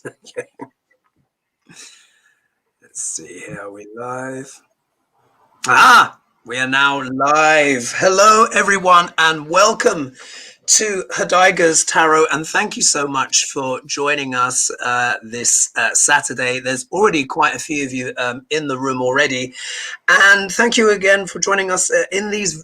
Okay. Let's see here. Are we live? We are now live. Hello, everyone, and welcome to HoDiGa's Tarot. And thank you so much for joining us this Saturday. There's already quite a few of you in the room already. And thank you again for joining us in these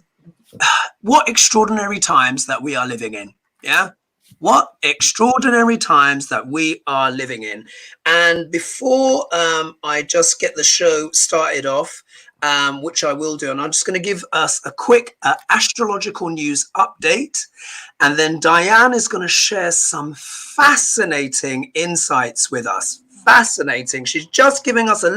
what extraordinary times that we are living in. Yeah. What extraordinary times that we are living in. And before I just get the show started off, which I will do, and I'm just going to give us a quick astrological news update. And then Dianne is going to share some fascinating insights with us. Fascinating. She's just giving us a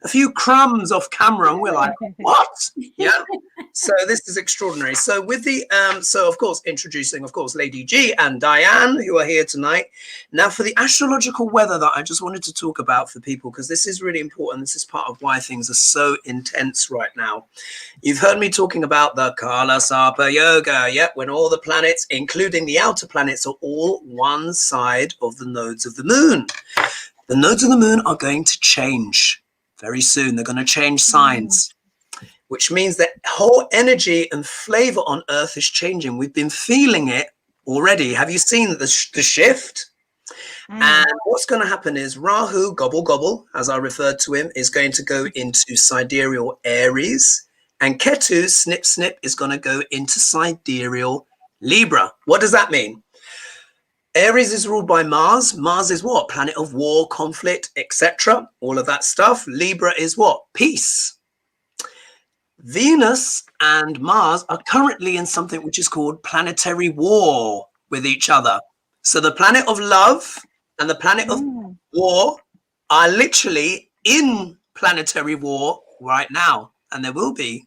few crumbs off camera, and we're like, what? Yeah. So this is extraordinary. So with the so of course introducing Lady G and Dianne, who are here tonight. Now for the astrological weather that I just wanted to talk about for people, because this is really important. This is part of why things are so intense right now. You've heard me talking about the Kala Sarpa Yoga, when all the planets, including the outer planets, are all one side of the nodes of the moon. The nodes of the moon are going to change very soon. They're going to change signs, which means that whole energy and flavor on Earth is changing. We've been feeling it already. Have you seen the shift? And what's going to happen is Rahu, gobble, gobble, as I referred to him, is going to go into sidereal Aries. And Ketu, snip, snip, is going to go into sidereal Libra. What does that mean? Aries is ruled by Mars. Mars is what? Planet of war, conflict, etc. All of that stuff. Libra is what? Peace. Venus and Mars are currently in something which is called planetary war with each other. So the planet of love and the planet of war are literally in planetary war right now. And there will be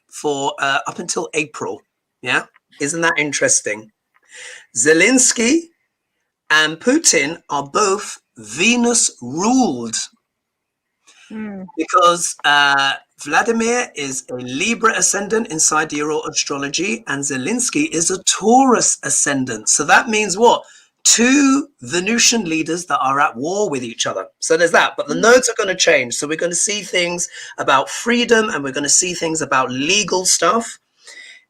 for up until April. Yeah. Isn't that interesting? Zelenskyy and Putin are both Venus ruled because Vladimir is a Libra ascendant in sidereal astrology and Zelenskyy is a Taurus ascendant. So that means what? Two Venusian leaders that are at war with each other. So there's that. But the nodes are going to change. So we're going to see things about freedom and we're going to see things about legal stuff.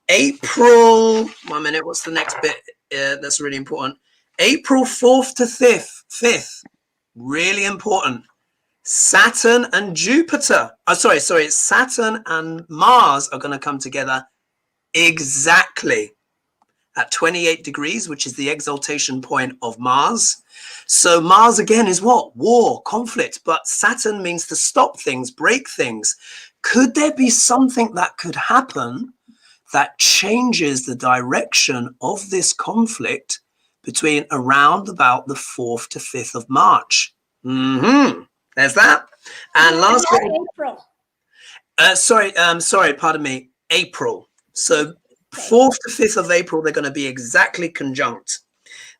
April, 1 minute, what's the next bit? That's really important. April 4th to 5th, really important. Saturn and Jupiter, Saturn and Mars are going to come together exactly at 28 degrees, which is the exaltation point of Mars. So Mars again is what? War, conflict, but Saturn means to stop things, break things. Could there be something that could happen that changes the direction of this conflict between around about the 4th to 5th of March? There's that. And last bit, April. Pardon me, April. So 4th to 5th of April, they're going to be exactly conjunct.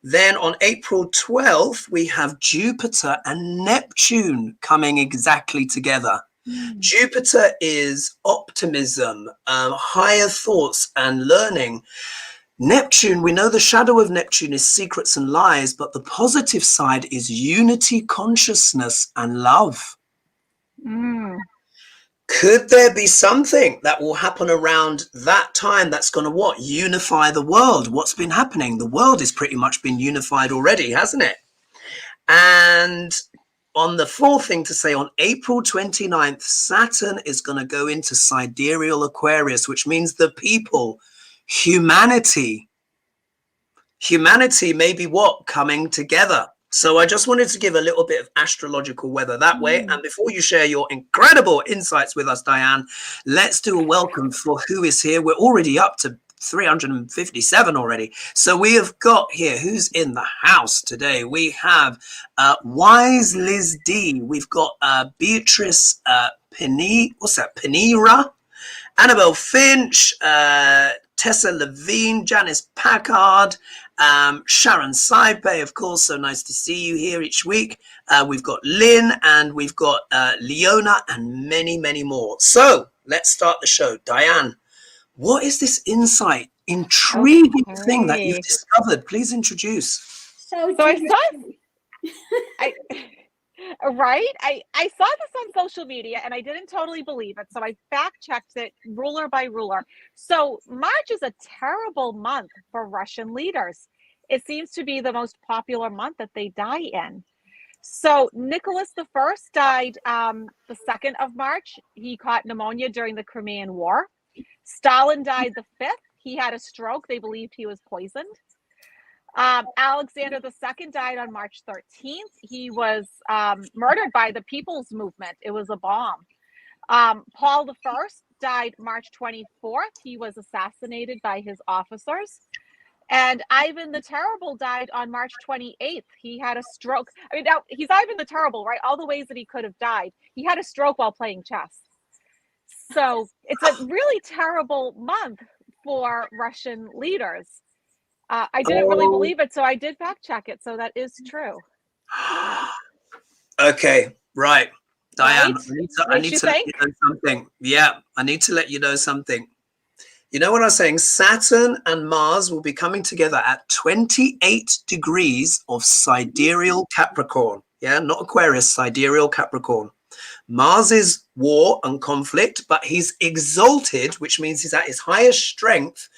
Then on April 12th, we have Jupiter and Neptune coming exactly together. Jupiter is optimism, higher thoughts and learning. Neptune, we know the shadow of Neptune is secrets and lies, but the positive side is unity, consciousness, and love. Could there be something that will happen around that time that's going to what? Unify the world. What's been happening? The world has pretty much been unified already, hasn't it? And on the fourth thing to say, on April 29th, Saturn is going to go into sidereal Aquarius, which means the people, humanity may be what? Coming together. So I just wanted to give a little bit of astrological weather that way. And before you share your incredible insights with us, Dianne, let's do a welcome for who is here. We're already up to 357 already. So we have got here, who's in the house today? We have Wise Liz D. We've got Beatrice Panera, Annabelle Finch, Tessa Levine, Janice Packard, Sharon Saipe, of course, so nice to see you here each week. We've got Lynn and we've got Leona and many, many more. So let's start the show. Dianne, what is this intriguing thing that you've discovered? Please introduce. So Right? I saw this on social media and I didn't totally believe it. So I fact checked it ruler by ruler. So March is a terrible month for Russian leaders. It seems to be the most popular month that they die in. So Nicholas the First died the 2nd of March. He caught pneumonia during the Crimean War. Stalin died the 5th. He had a stroke. They believed he was poisoned. Alexander II died on March 13th. He was murdered by the People's Movement. It was a bomb. Paul I died March 24th. He was assassinated by his officers. And Ivan the Terrible died on March 28th. He had a stroke. I mean, now he's Ivan the Terrible, right? All the ways that he could have died. He had a stroke while playing chess. So it's a really terrible month for Russian leaders. I didn't really believe it, so I did fact check it. So that is true. Okay, right. Diane, Right? I need to let you know something. Yeah, I need to let you know something. You know what I was saying? Saturn and Mars will be coming together at 28 degrees of sidereal Capricorn. Yeah, not Aquarius, sidereal Capricorn. Mars is war and conflict, but he's exalted, which means he's at his highest strength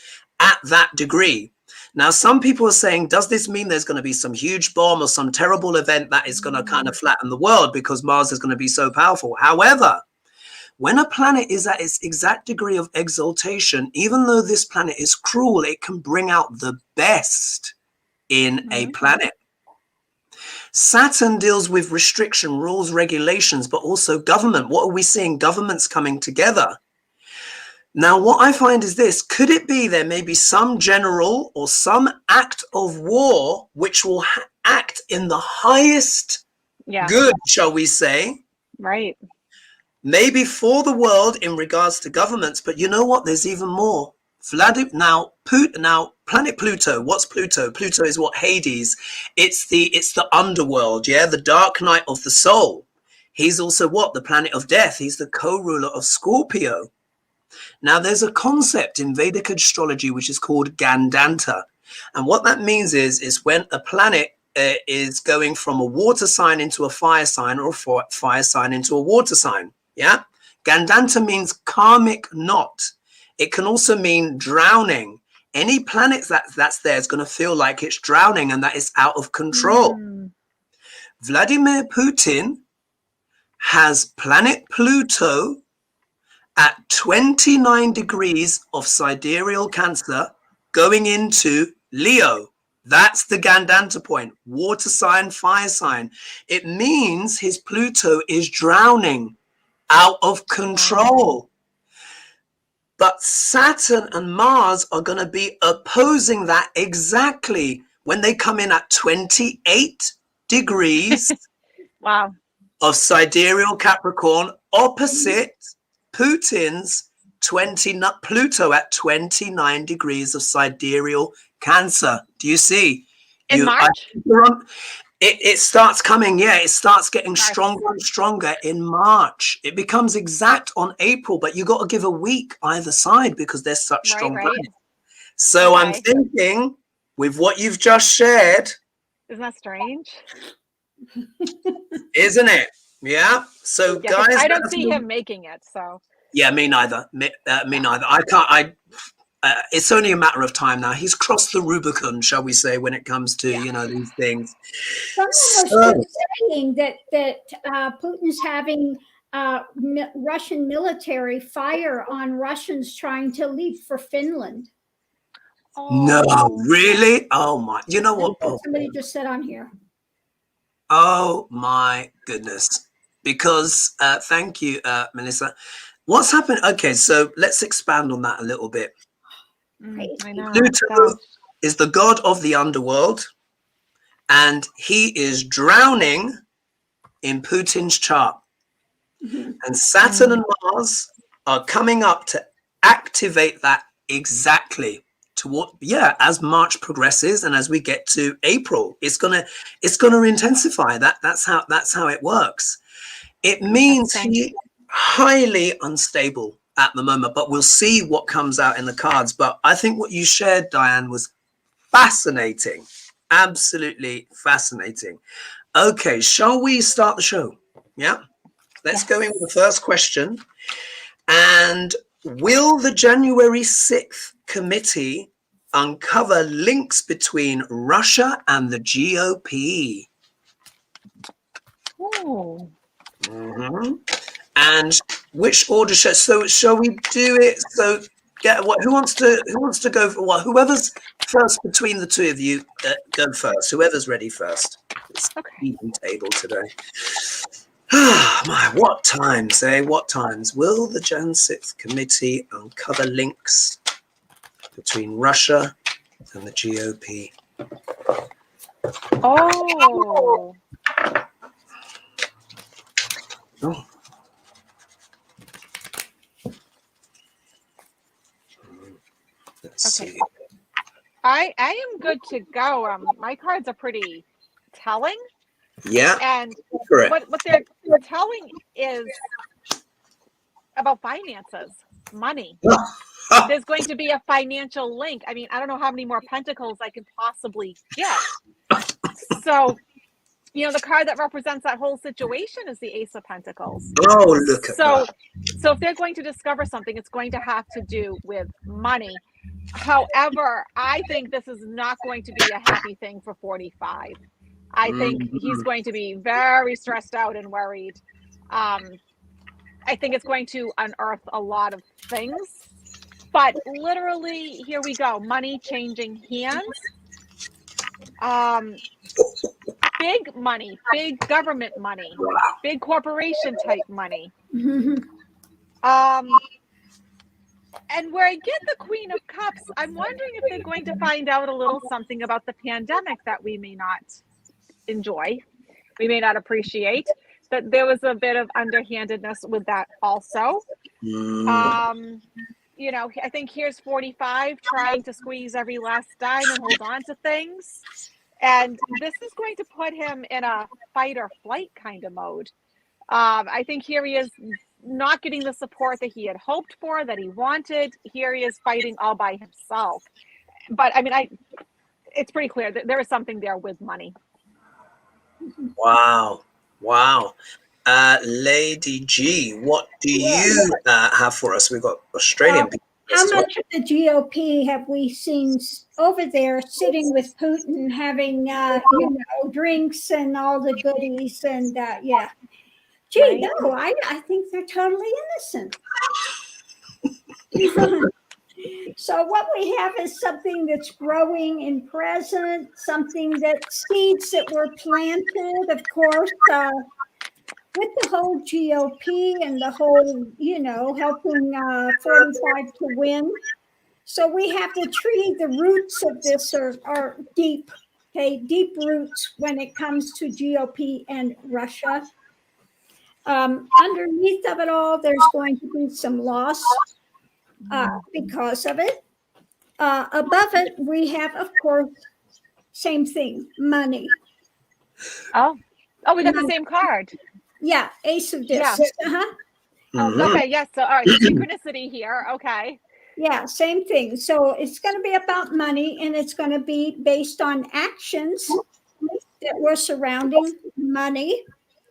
at that degree. Now, some people are saying, does this mean there's going to be some huge bomb or some terrible event that is going to kind of flatten the world because Mars is going to be so powerful? However, when a planet is at its exact degree of exaltation, even though this planet is cruel, it can bring out the best in a planet. Saturn deals with restriction, rules, regulations, but also government. What are we seeing? Governments coming together. Now, what I find is this. Could it be there may be some general or some act of war which will act in the highest good, shall we say? Right. Maybe for the world in regards to governments, but you know what? There's even more. Now, planet Pluto. What's Pluto? Pluto is what? Hades. It's the underworld. Yeah, the dark night of the soul. He's also what? The planet of death. He's the co-ruler of Scorpio. Now, there's a concept in Vedic astrology which is called Gandanta, and what that means is when a planet is going from a water sign into a fire sign, or a fire sign into a water sign. Yeah, Gandanta means karmic knot. It can also mean drowning. Any planet that's there is going to feel like it's drowning and that it's out of control. Vladimir Putin has planet Pluto at 29 degrees of sidereal Cancer going into Leo. That's the Gandanta point. Water sign, fire sign. It means his Pluto is drowning, out of control. But Saturn and Mars are going to be opposing that exactly when they come in at 28 degrees of sidereal Capricorn, opposite Putin's Pluto at 29 degrees of sidereal Cancer. Do you see? In March? It starts coming, it starts getting stronger and stronger in March. It becomes exact on April, but you got to give a week either side because there's such strong planets. So I'm thinking, with what you've just shared, isn't that strange? Isn't it? Yeah. So guys, I don't see him making it. So yeah, me neither. Me neither. I can't. It's only a matter of time now. He's crossed the Rubicon, shall we say, when it comes to these things. Someone was saying that Putin's having Russian military fire on Russians trying to leave for Finland. No, really? Oh my! You know what? Somebody just said on here. Oh my goodness! Because thank you, Melissa. What's happened? Okay, so let's expand on that a little bit. I know. Pluto is the god of the underworld, and he is drowning in Putin's chart. And Saturn and Mars are coming up to activate that exactly as March progresses and as we get to April, it's gonna intensify. That's how it works. It means he's highly unstable at the moment, but we'll see what comes out in the cards. But I think what you shared, Diane, was fascinating. Absolutely fascinating. Okay, shall we start the show? Yeah. Let's go in with the first question. And will the January 6th committee uncover links between Russia and the GOP? Oh. And which order shall we do it? So who wants to go for what? Whoever's first between the two of you, go first. Whoever's ready first. It's even table today. My, what times, eh? What times? Will the Jan 6th committee uncover links between Russia and the GOP? Oh. Oh. Let's see. I am good to go. My cards are pretty telling. Yeah. And correct. what they're telling is about finances, money. There's going to be a financial link. I mean, I don't know how many more pentacles I can possibly get. So, the card that represents that whole situation is the Ace of Pentacles. Oh, look at that. So if they're going to discover something, it's going to have to do with money. However, I think this is not going to be a happy thing for 45. I think he's going to be very stressed out and worried. I think it's going to unearth a lot of things. But literally, here we go. Money changing hands. Big money, big government money, big corporation type money. And where I get the Queen of Cups, I'm wondering if they're going to find out a little something about the pandemic that we may not enjoy, we may not appreciate. That there was a bit of underhandedness with that also. I think here's 45 trying to squeeze every last dime and hold on to things. And this is going to put him in a fight or flight kind of mode. I think here he is not getting the support that he had hoped for, that he wanted. Here he is fighting all by himself. But I mean, it's pretty clear that there is something there with money. Wow. Lady G, what do you have for us? We've got Australian people. How much of the GOP have we seen over there sitting with Putin having, drinks and all the goodies? And Gee, no, I think they're totally innocent. So what we have is something that's growing in present, something that seeds that were planted, of course, with the whole GOP and the whole, helping 45 to win. So we have the tree, the roots of this are deep, deep roots when it comes to GOP and Russia. Underneath of it all, there's going to be some loss because of it. Above it, we have, of course, same thing, money. Oh, we got the same card. Yeah, Ace of Discs. Yeah. Okay, yes. So, all right, synchronicity here. Okay. Yeah, same thing. So it's going to be about money, and it's going to be based on actions that were surrounding money.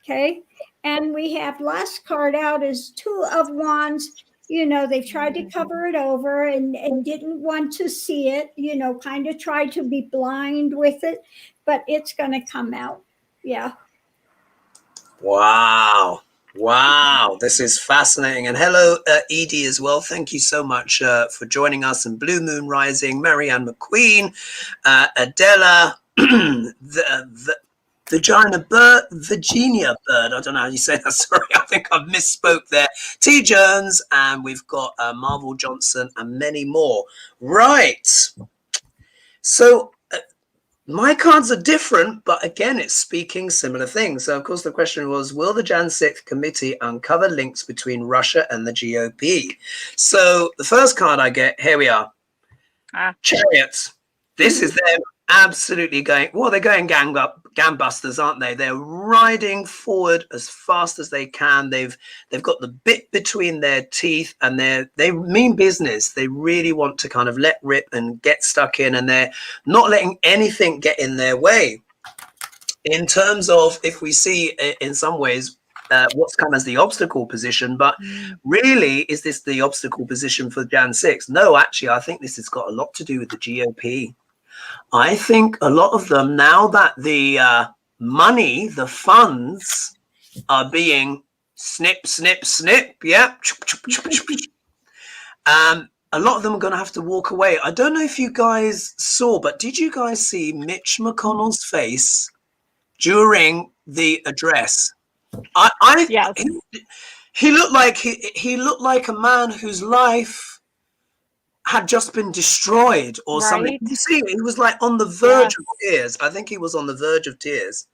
Okay. And we have last card out is Two of Wands. They've tried to cover it over and didn't want to see it, kind of tried to be blind with it, but it's going to come out. Yeah. Wow. This is fascinating. And hello, Edie, as well. Thank you so much for joining us. And Blue Moon Rising, Marianne McQueen, Adela, Virginia Bird. I don't know how you say that. Sorry, I think I misspoke there. T. Jones, and we've got Marvel Johnson and many more. Right. So my cards are different, but again, it's speaking similar things. So, of course, the question was, will the Jan 6th committee uncover links between Russia and the GOP? So the first card I get, here we are. Chariots. This is them absolutely going, they're going gangbusters, aren't they? They're riding forward as fast as they can. They've got the bit between their teeth, and they mean business. They really want to kind of let rip and get stuck in, and they're not letting anything get in their way. In terms of, if we see in some ways, what's come as the obstacle position. But really, is this the obstacle position for Jan 6? No, actually, I think this has got a lot to do with the GOP. I think a lot of them, now that the money, the funds are being snip, snip, snip, yeah, a lot of them are going to have to walk away. I don't know if you guys saw, but did you guys see Mitch McConnell's face during the address? Yes. He looked like he looked like a man whose life had just been destroyed or something. You see, he was like on the verge of tears. I think he was on the verge of tears.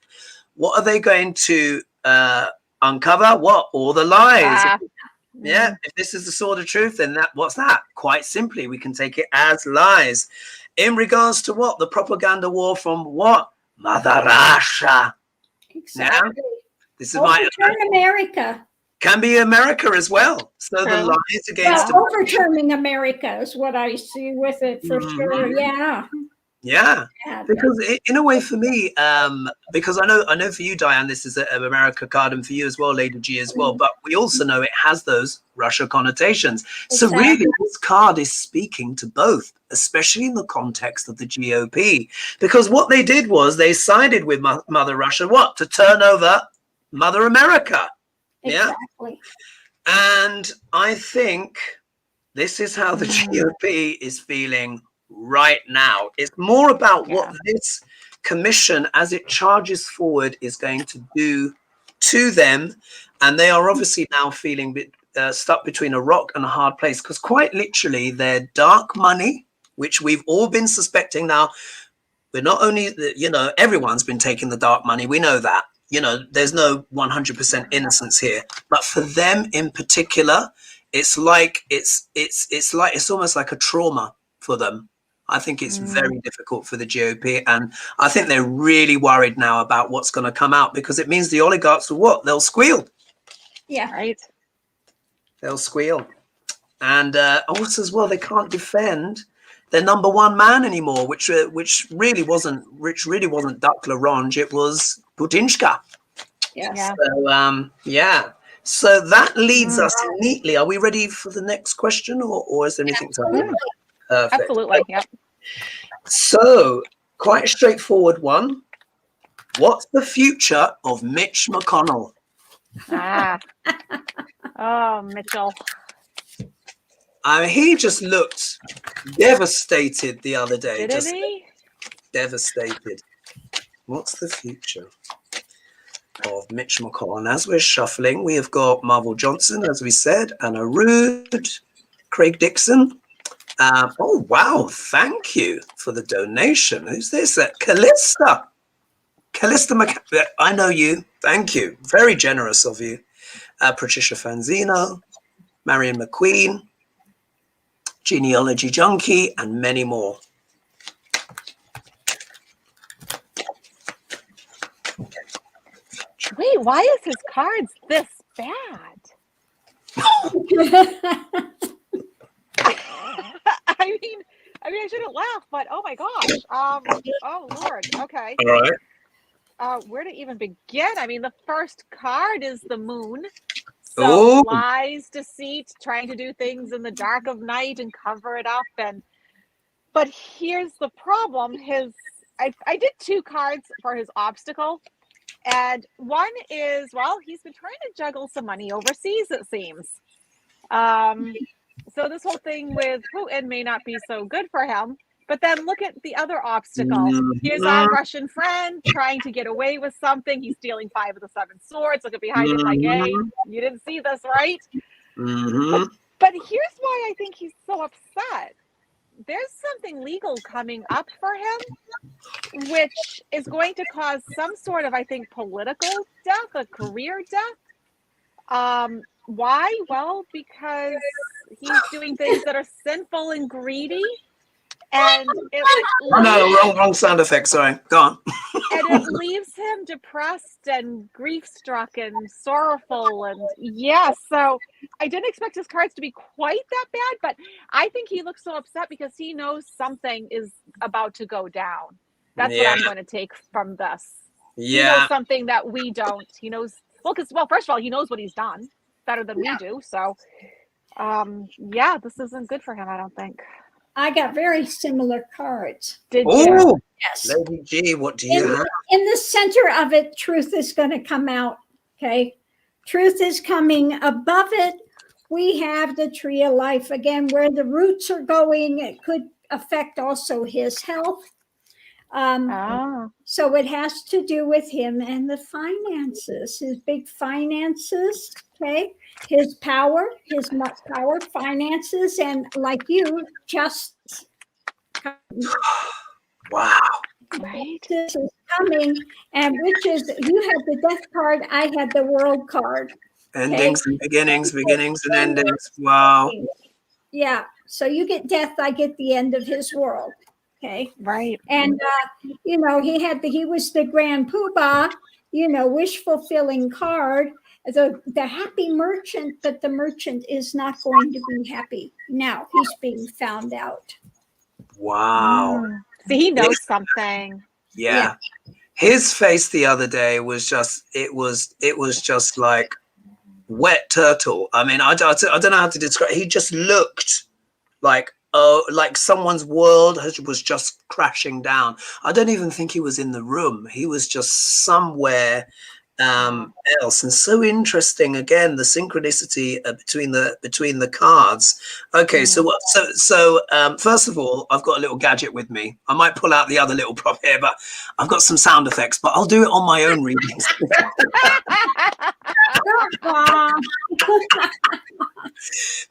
What are they going to uncover? What? All the lies. Yeah, if this is the sword of truth, then what's that? Quite simply, we can take it as lies. In regards to what? The propaganda war from what? Mother Russia. Exactly. Yeah? This is overturn America. Can be America as well. So the lies against overturning America is what I see with it for sure. Yeah. Yeah, because in a way for me, because I know for you, Dianne, this is an America card, and for you as well, Lady G as well. But we also know it has those Russia connotations. Exactly. So really, this card is speaking to both, especially in the context of the GOP, because what they did was they sided with Mother Russia, what, to turn over Mother America. Exactly. Yeah, and I think this is how the GOP is feeling right now. It's more about what this commission, as it charges forward, is going to do to them, and they are obviously now feeling stuck between a rock and a hard place, because quite literally their dark money, which we've all been suspecting now, we're not only, everyone's been taking the dark money, we know that, there's no 100% innocence here, but for them in particular, it's almost like a trauma for them. I think it's very difficult for the GOP, and I think they're really worried now about what's going to come out, because it means the oligarchs will what? They'll squeal. Yeah, right. They'll squeal, and also as well, they can't defend their number one man anymore, which really wasn't Duck Larange, it was Putinshka. Yeah. So so that leads us neatly. Are we ready for the next question, or is there anything to add? Perfect. Absolutely. Yep. So, quite a straightforward one. What's the future of Mitch McConnell? Oh, Mitchell. I mean, he just looked devastated the other day. Didn't he? Devastated. What's the future of Mitch McConnell? And as we're shuffling, we have got Marvel Johnson, as we said, Anna Rude, Craig Dixon. Oh, wow. Thank you for the donation. Who's this? Callista. I know you. Thank you. Very generous of you. Patricia Fanzino, Marion McQueen, Genealogy Junkie, and many more. Wait, why is his cards this bad? I mean, I shouldn't laugh, but oh my gosh. Oh Lord. Okay. All right. Where to even begin? I mean, the first card is the moon. So lies, deceit, trying to do things in the dark of night and cover it up. But here's the problem. I did two cards for his obstacle. And one is, well, he's been trying to juggle some money overseas, it seems. So this whole thing with Putin may not be so good for him. But then look at the other obstacle. Here's our Russian friend trying to get away with something. He's stealing 5 of the 7 swords. Look at behind him like, hey, you didn't see this, right? But here's why I think he's so upset. There's something legal coming up for him, which is going to cause some sort of, I think, political death, a career death. Why? Well, because he's doing things that are sinful and greedy. And wrong sound effect. Sorry, go on. And it leaves him depressed and grief-struck and sorrowful, and so I didn't expect his cards to be quite that bad, but I think he looks so upset because he knows something is about to go down. That's what I'm going to take from this. He knows something that we don't. He knows Well, first of all, he knows what he's done better than we do. So, yeah, this isn't good for him, I don't think. I got very similar cards. Did you? Yes. Lady G, what do you have? In the center of it, truth is going to come out. Okay. Truth is coming. Above it, we have the tree of life. Again, where the roots are going, it could affect also his health. So it has to do with him and the finances, his big finances. Okay. His power, finances, and like you, just wow. Right. This is coming, and which is, you had the death card, I had the world card. Endings and beginnings and endings. Wow. Yeah. So you get death, I get the end of his world. Okay. Right. And he was the grand poobah, wish fulfilling card. The happy merchant, but the merchant is not going to be happy. Now he's being found out. Wow. See, he knows something. Yeah. His face the other day was just, it was just like wet turtle. I mean, I don't know how to describe. He just looked like, like someone's world was just crashing down. I don't even think he was in the room. He was just somewhere else. And so interesting, again, the synchronicity between the cards. Okay, so first of all, I've got a little gadget with me. I might pull out the other little prop here, but I've got some sound effects, but I'll do it on my own readings.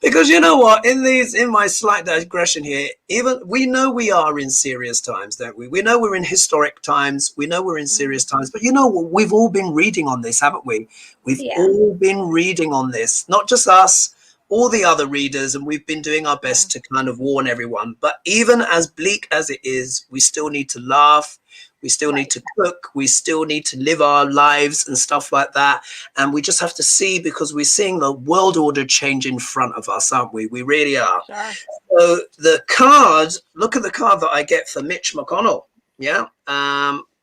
Because you know what, in my slight digression here, even we know we are in serious times, don't we? We know we're in historic times. We know we're in serious times, but you know what? We've all been reading on this, haven't we? We've all been reading on this, not just us, all the other readers, and we've been doing our best to kind of warn everyone. But even as bleak as it is, we still need to laugh. We still need to cook. We still need to live our lives and stuff like that. And we just have to see, because we're seeing the world order change in front of us, aren't we? We really are. Sure. So the card, look at the card that I get for Mitch McConnell. Yeah.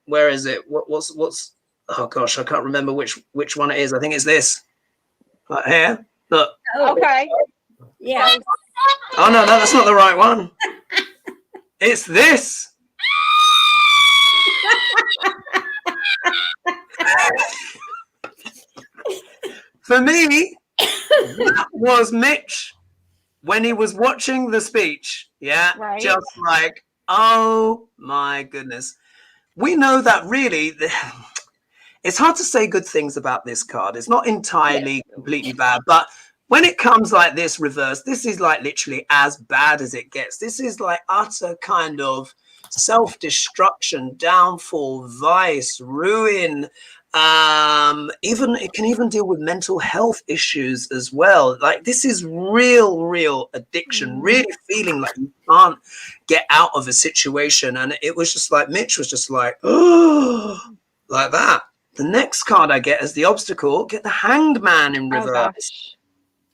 Where is it? What's, oh gosh, I can't remember which one it is. I think it's this. Right here. Look. Okay. Yeah. Oh, no, that's not the right one. It's this. For me, that was Mitch when he was watching the speech. Yeah, right. Just like, oh my goodness. We know that really, it's hard to say good things about this card. It's not entirely completely bad, but when it comes like this reverse, this is like literally as bad as it gets. This is like utter kind of self-destruction, downfall, vice, ruin. Even it can even deal with mental health issues as well. Like this is real addiction, really feeling like you can't get out of a situation. And it was just like Mitch was just like, oh, like that. The next card I get as the obstacle, get the Hanged Man in reverse.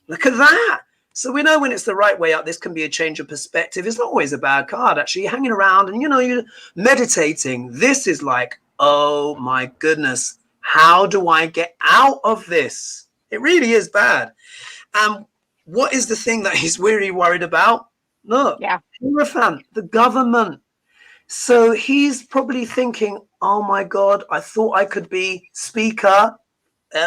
Look at that. So we know when it's the right way up, this can be a change of perspective. It's not always a bad card, actually. You're hanging around and, you're meditating. This is like, oh, my goodness. How do I get out of this? It really is bad. What is the thing that he's really worried about? Look, Hierophant, the government. So he's probably thinking, oh, my God, I thought I could be speaker.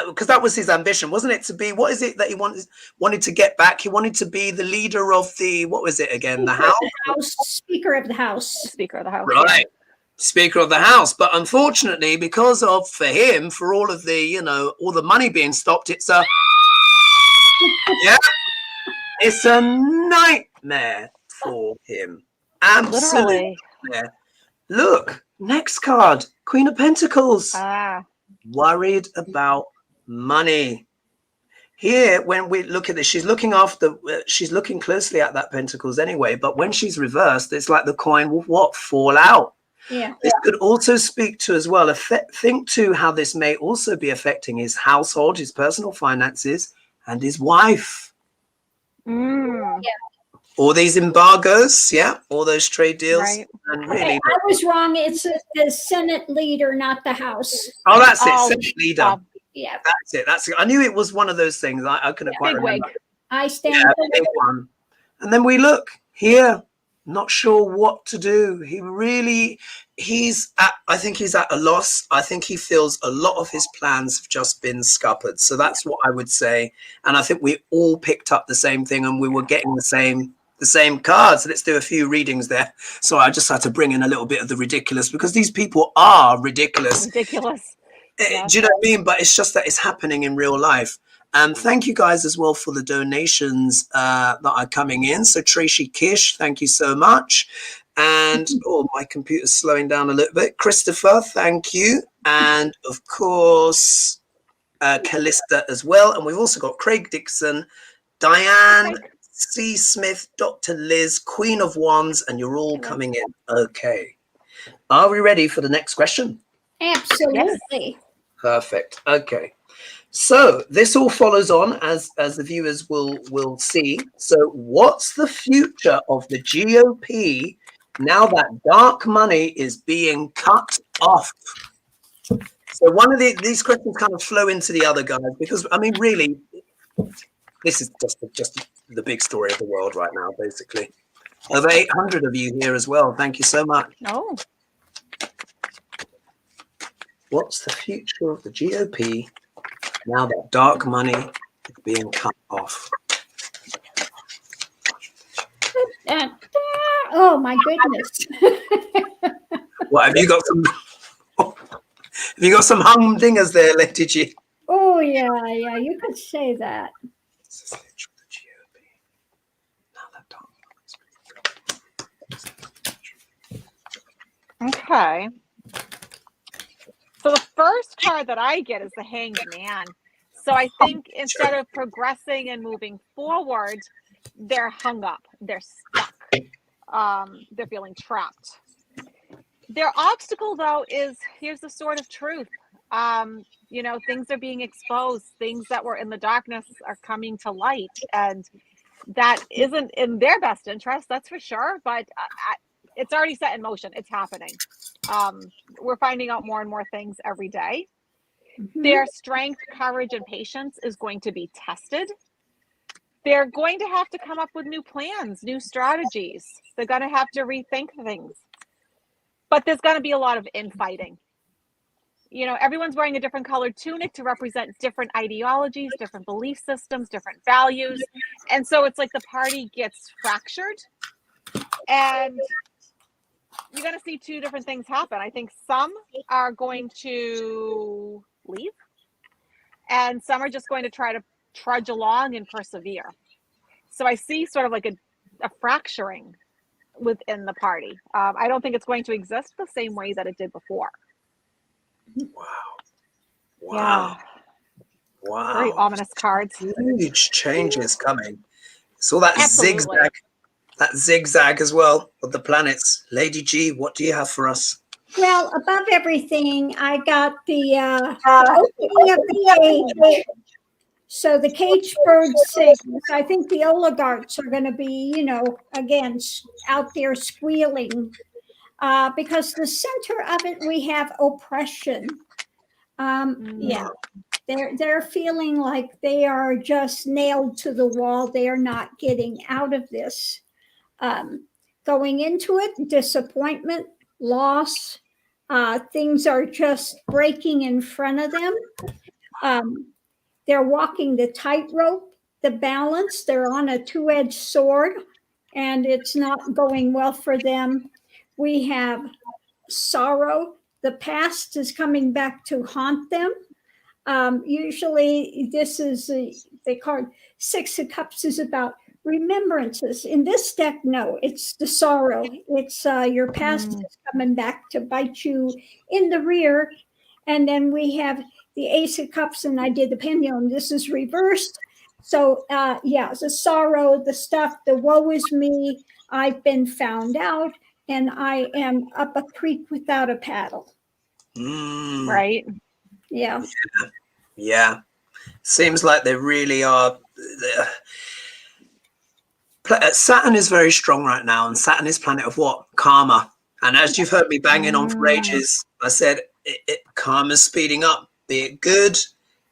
Because that was his ambition, wasn't it? To be, what is it that he wanted to get back? He wanted to be the leader of the, what was it again? The House? Speaker of the House. Speaker of the House. Right. Speaker of the House. But unfortunately, because of, for him, for all of the, all the money being stopped, it's a, it's a nightmare for him. Absolutely. Literally. Look, next card, Queen of Pentacles. Worried about money. Here, when we look at this, she's looking closely at that Pentacles anyway, but when she's reversed, it's like the coin will fall out. This could also speak to as well, think to how this may also be affecting his household, his personal finances, and his wife. All these embargoes, all those trade deals. Right. And really, I was wrong. It's the Senate leader, not the House. Oh, that's it. Senate leader. Yeah. That's it. I knew it was one of those things. I couldn't quite Big remember. wig. I stand Yeah, big one. And then we look here, not sure what to do. I think he's at a loss. I think he feels a lot of his plans have just been scuppered. So that's what I would say. And I think we all picked up the same thing, and we were getting the same cards. Let's do a few readings there. So I just had to bring in a little bit of the ridiculous, because these people are ridiculous. Ridiculous. Yes. Do you know what I mean? But it's just that it's happening in real life. And thank you guys as well for the donations that are coming in. So Tracy Kish, thank you so much. And my computer's slowing down a little bit. Christopher, thank you. And of course, Callista as well. And we've also got Craig Dixon, Dianne, C. Smith, Dr. Liz, Queen of Wands, and you're all coming in. Okay. Are we ready for the next question? Absolutely. Yes. Perfect. Okay. So this all follows on, as the viewers will see. So what's the future of the GOP now that dark money is being cut off? So one of these questions kind of flow into the other, guys, because I mean, really, this is just the big story of the world right now, basically. Over 800 of you here as well. Thank you so much. Oh. What's the future of the GOP now that dark money is being cut off? Oh my goodness. What have you got some? Have you got some humdingers there, Lady G? Oh yeah, you could say that. Okay. So the first card that I get is the Hanged Man. So I think instead of progressing and moving forward, they're hung up. They're stuck. They're feeling trapped. Their obstacle, though, is here's the sword of truth. Things are being exposed. Things that were in the darkness are coming to light. And that isn't in their best interest, that's for sure. But it's already set in motion. It's happening. We're finding out more and more things every day. Mm-hmm. Their strength, courage, and patience is going to be tested. They're going to have to come up with new plans, new strategies. They're going to have to rethink things. But there's going to be a lot of infighting. Everyone's wearing a different colored tunic to represent different ideologies, different belief systems, different values. And so it's like the party gets fractured. And you're going to see two different things happen. I think some are going to leave, and some are just going to try to trudge along and persevere. So I see sort of like a fracturing within the party. I don't think it's going to exist the same way that it did before. Wow. Very ominous cards. Huge changes coming. So that zigzag as well of the planets. Lady G, what do you have for us? Well, above everything, I got the opening of the cage. So the cage bird sings. I think the oligarchs are going to be, again, out there squealing because the center of it, we have oppression. Yeah, they're feeling like they are just nailed to the wall. They are not getting out of this. Going into it, disappointment, loss, things are just breaking in front of them. They're walking the tightrope, the balance. They're on a two-edged sword, and it's not going well for them. We have sorrow. The past is coming back to haunt them. Usually, this is the card. Six of Cups is about remembrances. In this deck, no, it's the sorrow. It's your past is coming back to bite you in the rear. And then we have the Ace of Cups, and I did the pendulum. This is reversed. So, the sorrow, the stuff, the woe is me. I've been found out, and I am up a creek without a paddle. Right? Yeah. Yeah. Seems like they really are. Saturn is very strong right now, and Saturn is planet of what? Karma. And as you've heard me banging on for ages, I said karma's speeding up, be it good,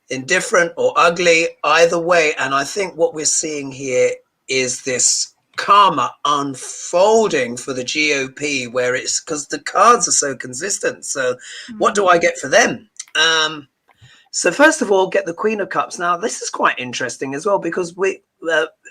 indifferent or ugly, either way. And I think what we're seeing here is this karma unfolding for the GOP, where it's because the cards are so consistent. So what do I get for them? So first of all, get the Queen of Cups. Now, this is quite interesting as well, because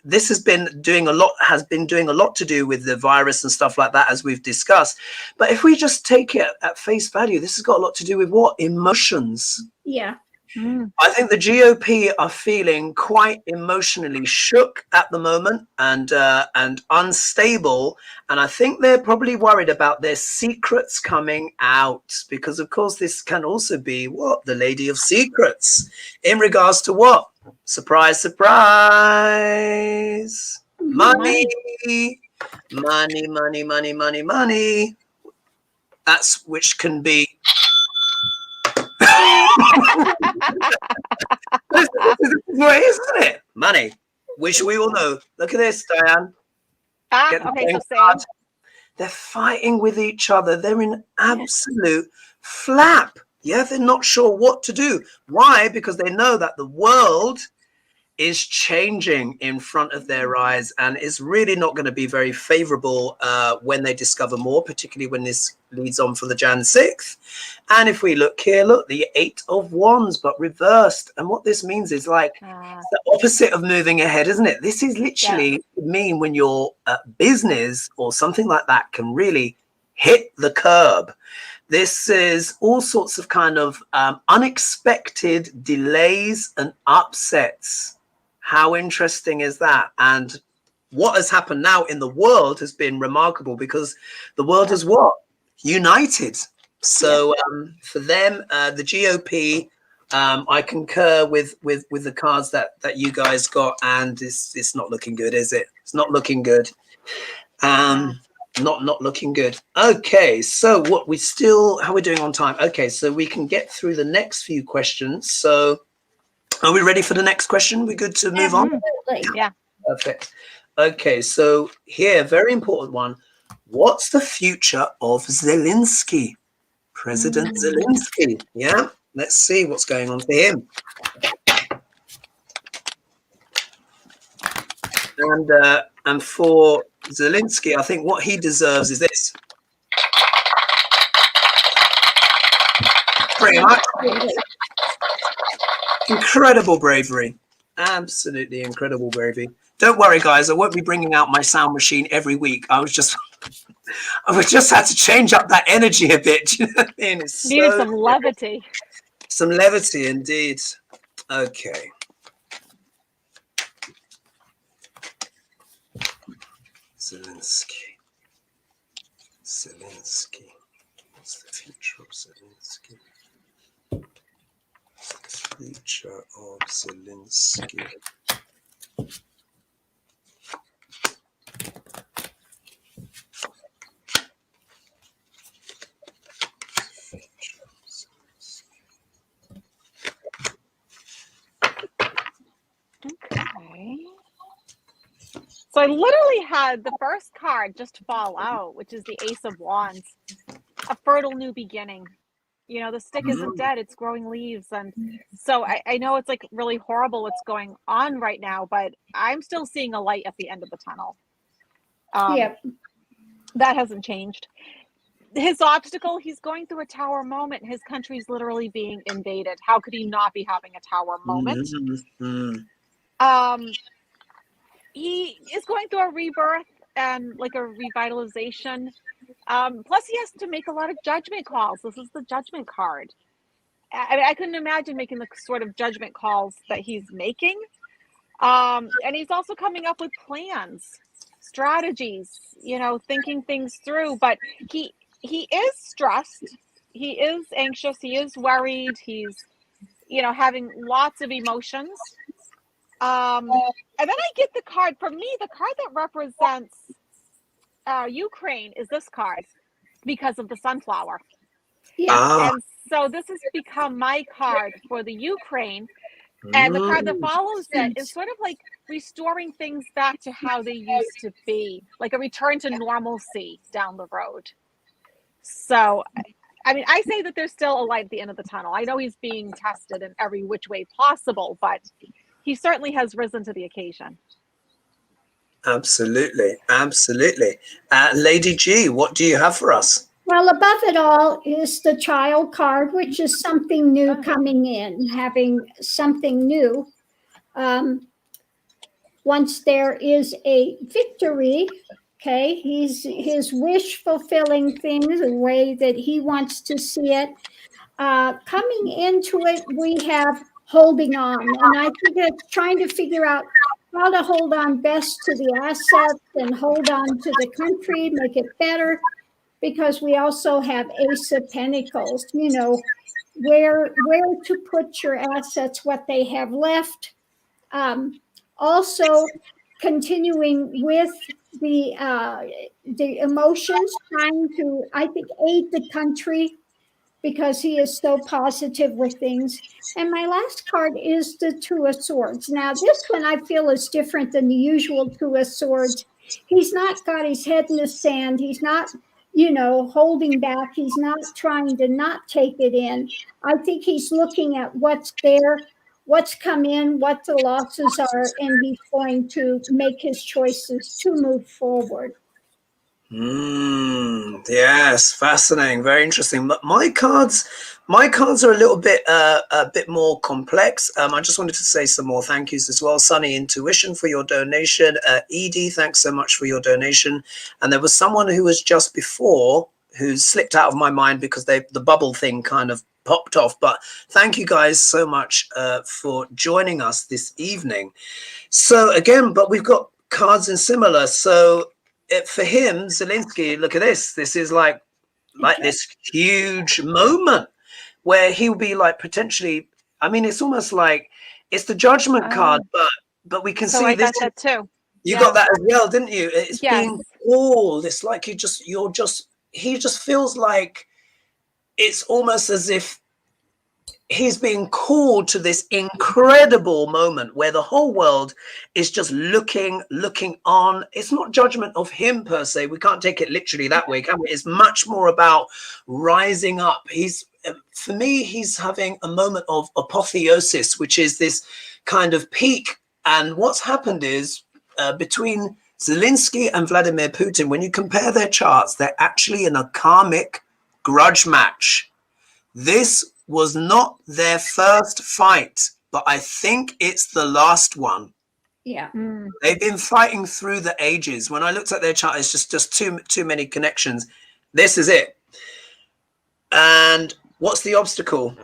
this has been doing a lot to do with the virus and stuff like that, as we've discussed. But if we just take it at face value, this has got a lot to do with what? Emotions. Yeah. I think the GOP are feeling quite emotionally shook at the moment and unstable. And I think they're probably worried about their secrets coming out, because, of course, this can also be what? The Lady of Secrets in regards to what? Surprise, surprise. Money. Money, money, money, money, money. That's which can be. This is what it is, isn't it? Money, which we all know. Look at this, Dianne. Okay, so same. They're fighting with each other. They're in absolute flap. Yeah, they're not sure what to do. Why? Because they know that the world is changing in front of their eyes, and is really not going to be very favorable when they discover more, particularly when this leads on for the Jan 6th. And if we look here, look, the 8 of Wands, but reversed. And what this means is like the opposite of moving ahead, isn't it? This is literally mean when your business or something like that can really hit the curb. This is all sorts of kind of unexpected delays and upsets. How interesting is that? And what has happened now in the world has been remarkable, because the world is what? United. So for them, the GOP, I concur with the cards that you guys got, and it's not looking good, is it? It's not looking good. Not looking good. Okay, so how are we doing on time? Okay, so we can get through the next few questions. So are we ready for the next question? We good to move on? Yeah. Perfect. Okay, so here, very important one. What's the future of Zelenskyy? President Zelenskyy. Yeah, let's see what's going on for him. And for Zelenskyy, I think what he deserves is this. Pretty much. Incredible bravery. Absolutely incredible bravery. Don't worry, guys. I won't be bringing out my sound machine every week. I just had to change up that energy a bit. You know what I mean? Needed some levity. Some levity, indeed. Okay. Zelenskyy. What's the future of Zelenskyy? Future of Zelenskyy. Okay. So I literally had the first card just fall out, which is the Ace of Wands, a fertile new beginning. You know, the stick isn't dead, it's growing leaves. And so I know it's like really horrible what's going on right now, but I'm still seeing a light at the end of the tunnel. That hasn't changed. His obstacle, he's going through a tower moment. His country's literally being invaded. How could he not be having a tower moment? He is going through a rebirth and like a revitalization. Plus, he has to make a lot of judgment calls. This is the judgment card. I couldn't imagine making the sort of judgment calls that he's making. And he's also coming up with plans, strategies, you know, thinking things through. But he is stressed. He is anxious. He is worried. He's, you know, having lots of emotions. And then I get the card. For me, the card that represents Ukraine is this card because of the sunflower. And so this has become my card for the Ukraine. And the card that follows it is sort of like restoring things back to how they used to be, like a return to normalcy down the road. So I mean, I say that there's still a light at the end of the tunnel. I know he's being tested in every which way possible, but he certainly has risen to the occasion. Absolutely. Absolutely. Lady G, what do you have for us? Well, above it all is the child card, which is something new coming in, having something new. Once there is a victory, okay, his wish fulfilling things the way that he wants to see it. Coming into it, we have holding on, and I think it's trying to figure out how to hold on best to the assets and hold on to the country, make it better, because we also have Ace of Pentacles, you know, where to put your assets, what they have left. Also continuing with the emotions, trying to, I think, aid the country because he is so positive with things. And my last card is the Two of Swords. Now, this one I feel is different than the usual Two of Swords. He's not got his head in the sand. He's not, you know, holding back. He's not trying to not take it in. I think he's looking at what's there, what's come in, what the losses are, and he's going to make his choices to move forward. Yes, fascinating, very interesting. But my cards are a little bit a bit more complex. I just wanted to say some more thank yous as well. Sunny Intuition for your donation. Edie, thanks so much for your donation. And there was someone who was just before who slipped out of my mind because the bubble thing kind of popped off. But thank you guys so much for joining us this evening. So again, but we've got cards in similar. So for him, Zelenskyy, look at this. This is like this huge moment where he'll be like potentially. I mean, it's almost like it's the Judgment card, but we can see I this. got that too. You got that as well, didn't you? It's being called. It's like he just feels like it's almost as if he's being called to this incredible moment where the whole world is just looking on. It's not judgment of him per se. We can't take it literally that way, can we? It's much more about rising up. For me, he's having a moment of apotheosis, which is this kind of peak. And what's happened is between Zelenskyy and Vladimir Putin, when you compare their charts, they're actually in a karmic grudge match. This was not their first fight, but I think it's the last one. Yeah. They've been fighting through the ages. When I looked at their chart, it's just too many connections. This is it. And what's the obstacle?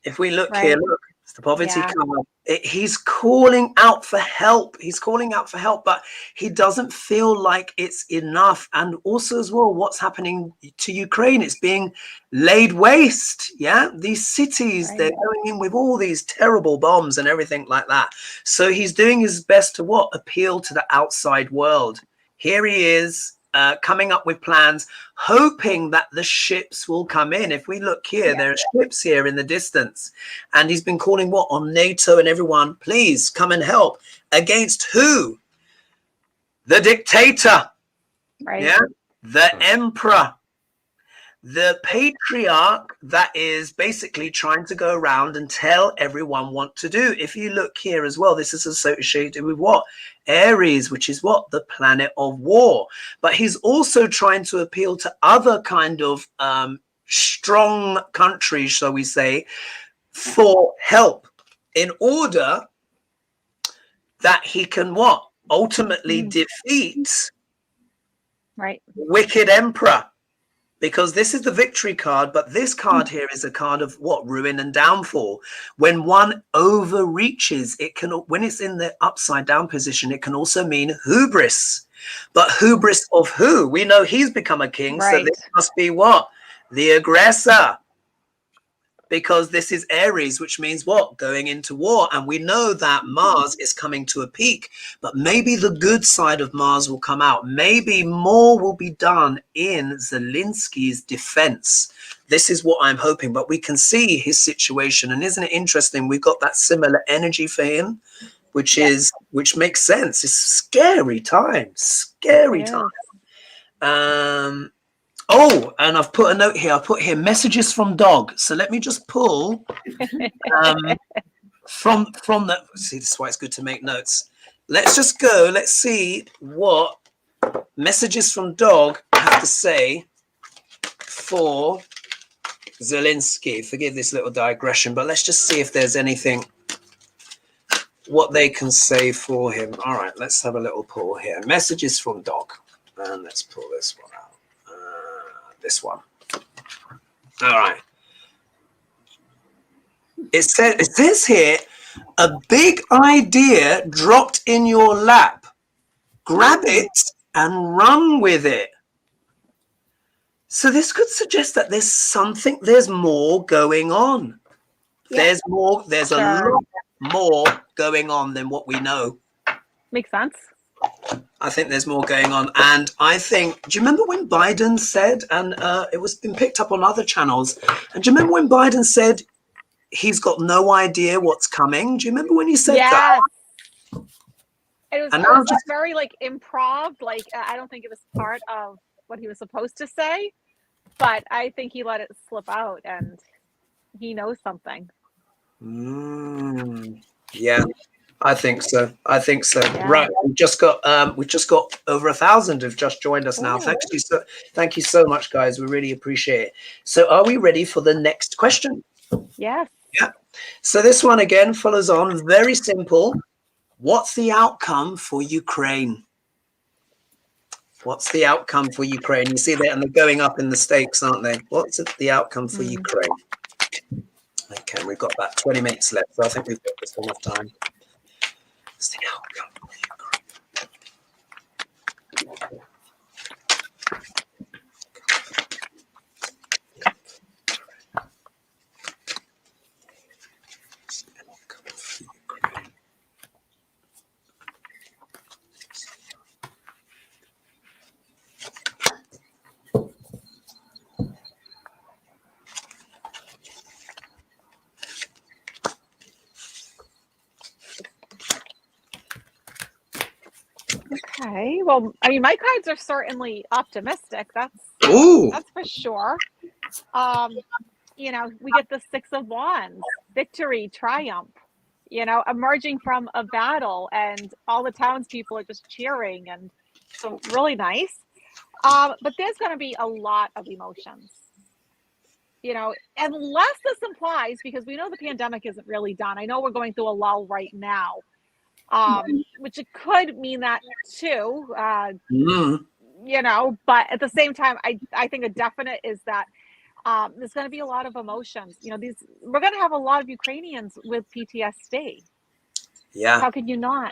If we look here, look, it's the poverty card. He's calling out for help. He's calling out for help, but he doesn't feel like it's enough. And also as well, what's happening to Ukraine? It's being laid waste. Yeah, these cities, they're going in with all these terrible bombs and everything like that. So he's doing his best to what? Appeal to the outside world. Here he is. Coming up with plans, hoping that the ships will come in. If we look here, there are ships here in the distance. And he's been calling what on NATO and everyone, please come and help. Against who? The dictator. Yeah, the emperor. The patriarch that is basically trying to go around and tell everyone what to do. If you look here as well, this is associated with what? Aries, which is what? The planet of war. But he's also trying to appeal to other kind of strong countries, shall we say, for help in order that he can what? Ultimately defeat wicked emperor. Because this is the victory card, but this card here is a card of what? Ruin and downfall. When one overreaches, it can, when it's in the upside down position, it can also mean hubris. But hubris of who? We know he's become a king, so this must be what? The aggressor. Because this is Aries, which means what? Going into war. And we know that Mars is coming to a peak, but maybe the good side of Mars will come out. Maybe more will be done in Zelensky's defense. This is what I'm hoping, but we can see his situation. And isn't it interesting? We've got that similar energy for him, which makes sense. It's scary times, scary time. Oh, and I've put a note here. I put here messages from dog. So let me just pull from the. See, this is why it's good to make notes. Let's just go. Let's see what messages from dog have to say for Zelenskyy. Forgive this little digression, but let's just see if there's anything what they can say for him. All right, let's have a little pull here. Messages from dog, and let's pull this one out. This one. All right. It says here, a big idea dropped in your lap. Grab it and run with it. So this could suggest that there's more going on. Yeah. There's a lot more going on than what we know. Makes sense. I think there's more going on. And I think, do you remember when Biden said, and it was been picked up on other channels, and do you remember when Biden said he's got no idea what's coming? Do you remember when he said that? It was just very like improv. Like, I don't think it was part of what he was supposed to say, but I think he let it slip out and he knows something. Yeah. I think so. Yeah. Right. We've just got over 1,000 have just joined us now. Thank you so much, guys. We really appreciate it. So are we ready for the next question? Yes. Yeah. So this one again follows on. Very simple. What's the outcome for Ukraine? What's the outcome for Ukraine? You see that, and they're going up in the stakes, aren't they? What's the outcome for Ukraine? Okay, we've got about 20 minutes left, so I think we've got this enough time. What's the outcome for Ukraine? Okay, well, I mean, my cards are certainly optimistic. That's for sure. You know, we get the Six of Wands, victory, triumph, you know, emerging from a battle, and all the townspeople are just cheering, and so really nice. But there's going to be a lot of emotions, you know, unless this implies, because we know the pandemic isn't really done. I know we're going through a lull right now. Which it could mean that too, you know, but at the same time, I think a definite is that there's going to be a lot of emotions. You know, we're going to have a lot of Ukrainians with PTSD. Yeah. How could you not?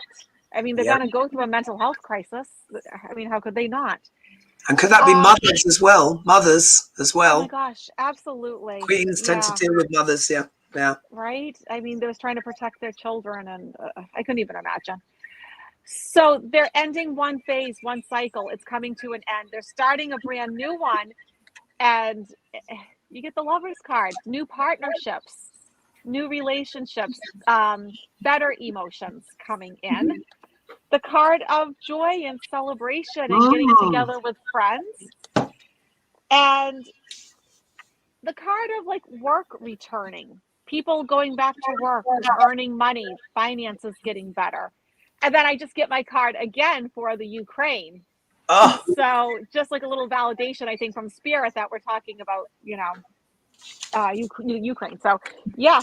I mean, they're going to go through a mental health crisis. I mean, how could they not? And could that be mothers as well? Mothers as well. Oh my gosh, absolutely. Queens tend to deal with mothers, yeah. Yeah. Right? I mean, they was trying to protect their children, and I couldn't even imagine. So they're ending one phase, one cycle. It's coming to an end. They're starting a brand new one, and you get the Lover's card. New partnerships, new relationships, better emotions coming in. The card of joy and celebration and getting together with friends. And the card of like work returning. People going back to work, earning money, finances getting better. And then I just get my card again for the Ukraine. Oh. So just like a little validation, I think, from Spirit that we're talking about, you know, Ukraine. So yeah,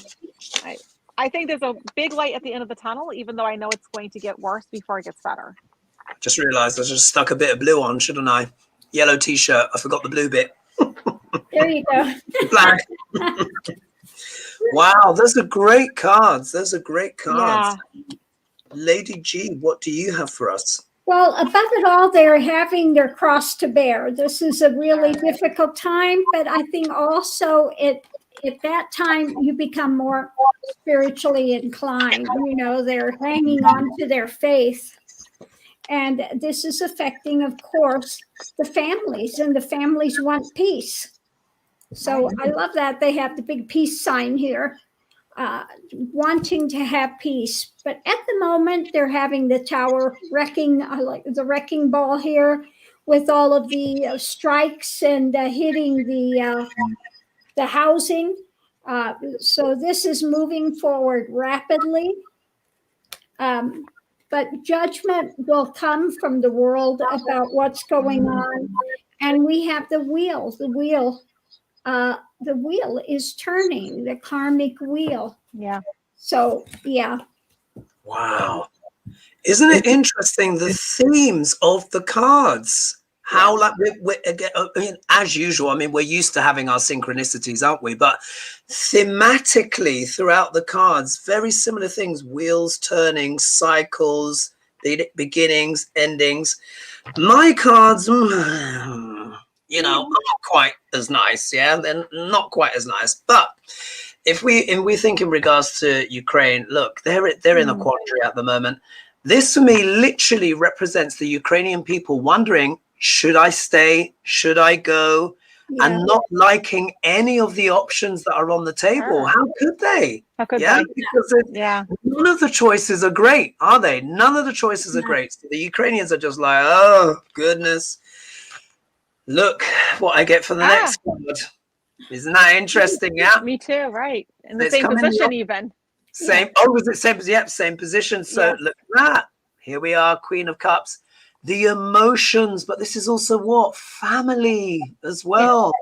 I think there's a big light at the end of the tunnel, even though I know it's going to get worse before it gets better. Just realized I just stuck a bit of blue on, shouldn't I? Yellow t-shirt. I forgot the blue bit. There you go. Black. Wow, those are great cards. Yeah. Lady G, what do you have for us? Well, above it all, they're having their cross to bear. This is a really difficult time, but I think also at that time you become more spiritually inclined. You know, they're hanging on to their faith. And this is affecting, of course, the families, and the families want peace. So I love that they have the big peace sign here, wanting to have peace. But at the moment, they're having the tower wrecking, like the wrecking ball here, with all of the strikes and hitting the housing. So this is moving forward rapidly. But judgment will come from the world about what's going on. And we have the wheel. The wheel is turning, the karmic wheel. Yeah. So, yeah. Wow. Isn't it interesting, the themes of the cards? How, like, again, I mean, as usual, I mean, we're used to having our synchronicities, aren't we? But thematically throughout the cards, very similar things: wheels turning, cycles, beginnings, endings. My cards, you know, are not quite as nice. Yeah, they're not quite as nice. But if we think in regards to Ukraine, look, they're in a quandary at the moment. This, for me, literally represents the Ukrainian people wondering, should I stay? Should I go? Yeah. And not liking any of the options that are on the table. Sure. How could they? How could Yeah, they? because Yeah. none of the choices are great, are they? None of the choices are great. So the Ukrainians are just like, oh, goodness. Look what I get for the next card. Isn't that interesting? Yeah. Me too, right. In the It's same coming position up. even. Same. Oh, was it same? Yep, same position. So Yeah. look at that. Here we are, Queen of Cups. The emotions, but this is also what? Family as well.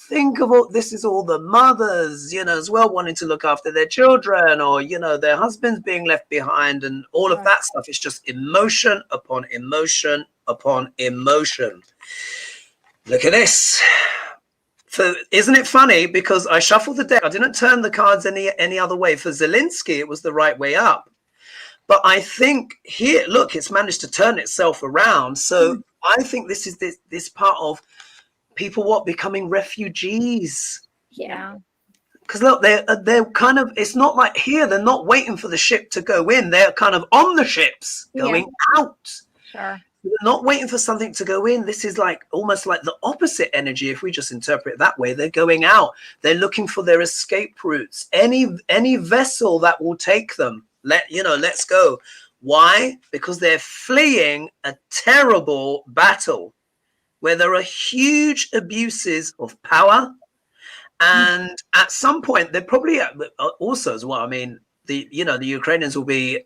Think of all this is all the mothers, you know, as well, wanting to look after their children, or, you know, their husbands being left behind, and all of that stuff. It's just emotion upon emotion upon emotion. Look at this. Isn't it funny? Because I shuffled the deck. I didn't turn the cards any other way. For Zelenskyy, it was the right way up. But I think here, look, it's managed to turn itself around. So I think this is this part of people becoming refugees. Yeah. Because look, they're kind of, it's not like here, they're not waiting for the ship to go in. They're kind of on the ships going out. Sure. They're not waiting for something to go in. This is like almost like the opposite energy. If we just interpret it that way, they're going out. They're looking for their escape routes. Any vessel that will take them. Let's go. Why? Because they're fleeing a terrible battle where there are huge abuses of power. And at some point, they're probably also as well. I mean, the Ukrainians will be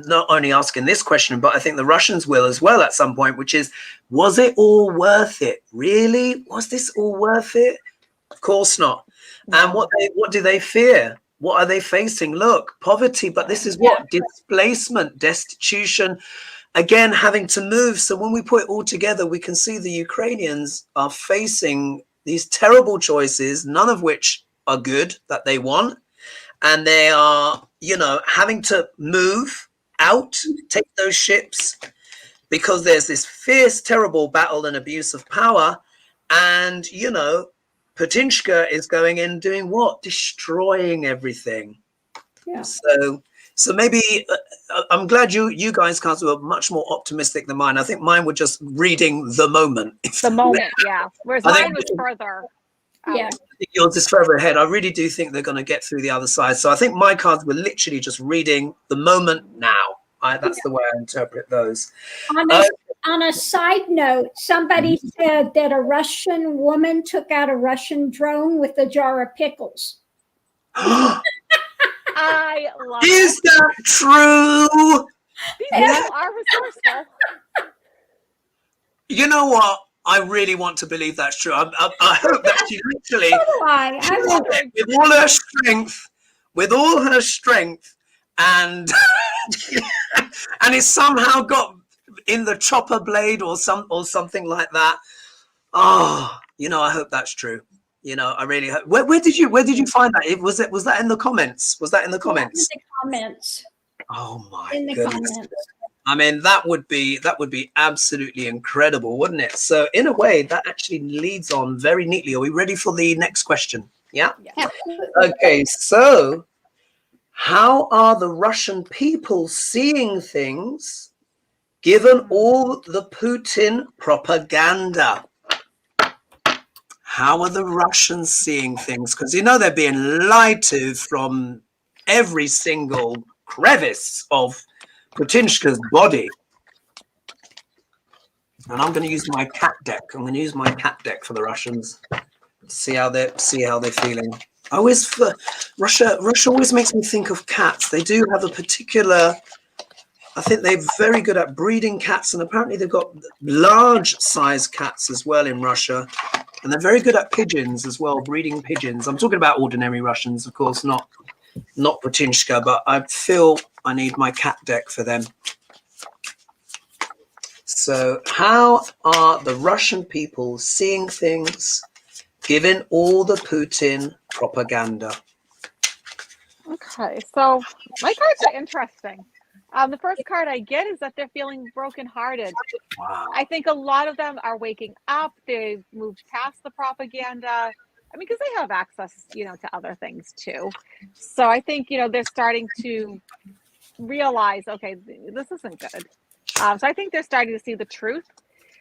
not only asking this question, but I think the Russians will as well at some point, which is, was it all worth it? Really? Was this all worth it? Of course not. And what do they fear? What are they facing? Look, poverty, but this is what? Displacement, destitution, again, having to move. So when we put it all together, we can see the Ukrainians are facing these terrible choices, none of which are good, that they want. And they are, having to move out, take those ships, because there's this fierce, terrible battle and abuse of power. And, Putinshka is going in doing what? Destroying everything. Yeah. So maybe I'm glad you guys were much more optimistic than mine. I think mine were just reading the moment. The moment, yeah. Whereas mine was further. Yeah. I think yours is further ahead. I really do think they're going to get through the other side. So I think my cards were literally just reading the moment now. That's the way I interpret those. On a side note, somebody said that a Russian woman took out a Russian drone with a jar of pickles. I love Is that true? These people are resourceful. You know what? I really want to believe that's true. I hope that she literally, with all her strength, and and it's somehow got in the chopper blade or something like that. Oh, I hope that's true. I really hope. Where did you find that? Was that in the comments? Was that in the comments? In the comments. Oh my goodness. Comments. I mean, that would be absolutely incredible, wouldn't it? So in a way, that actually leads on very neatly. Are we ready for the next question? Yeah. Okay. So, how are the Russian people seeing things, given all the Putin propaganda? How are the Russians seeing things? Because they're being lied to from every single crevice of Putinshka's body. And I'm going to use my cat deck. I'm going to use my cat deck for the Russians. See how they're feeling. Russia always makes me think of cats. They do have a particular. I think they're very good at breeding cats, and apparently they've got large size cats as well in Russia, and they're very good at pigeons as well, breeding pigeons. I'm talking about ordinary Russians, of course, not Putinshka, but I feel I need my cat deck for them. So how are the Russian people seeing things given all the Putin propaganda? Okay, so my cards are interesting. The first card I get is that they're feeling brokenhearted. Wow. I think a lot of them are waking up. They've moved past the propaganda. I mean, because they have access, to other things too. So I think, they're starting to realize, okay, this isn't good. So I think they're starting to see the truth.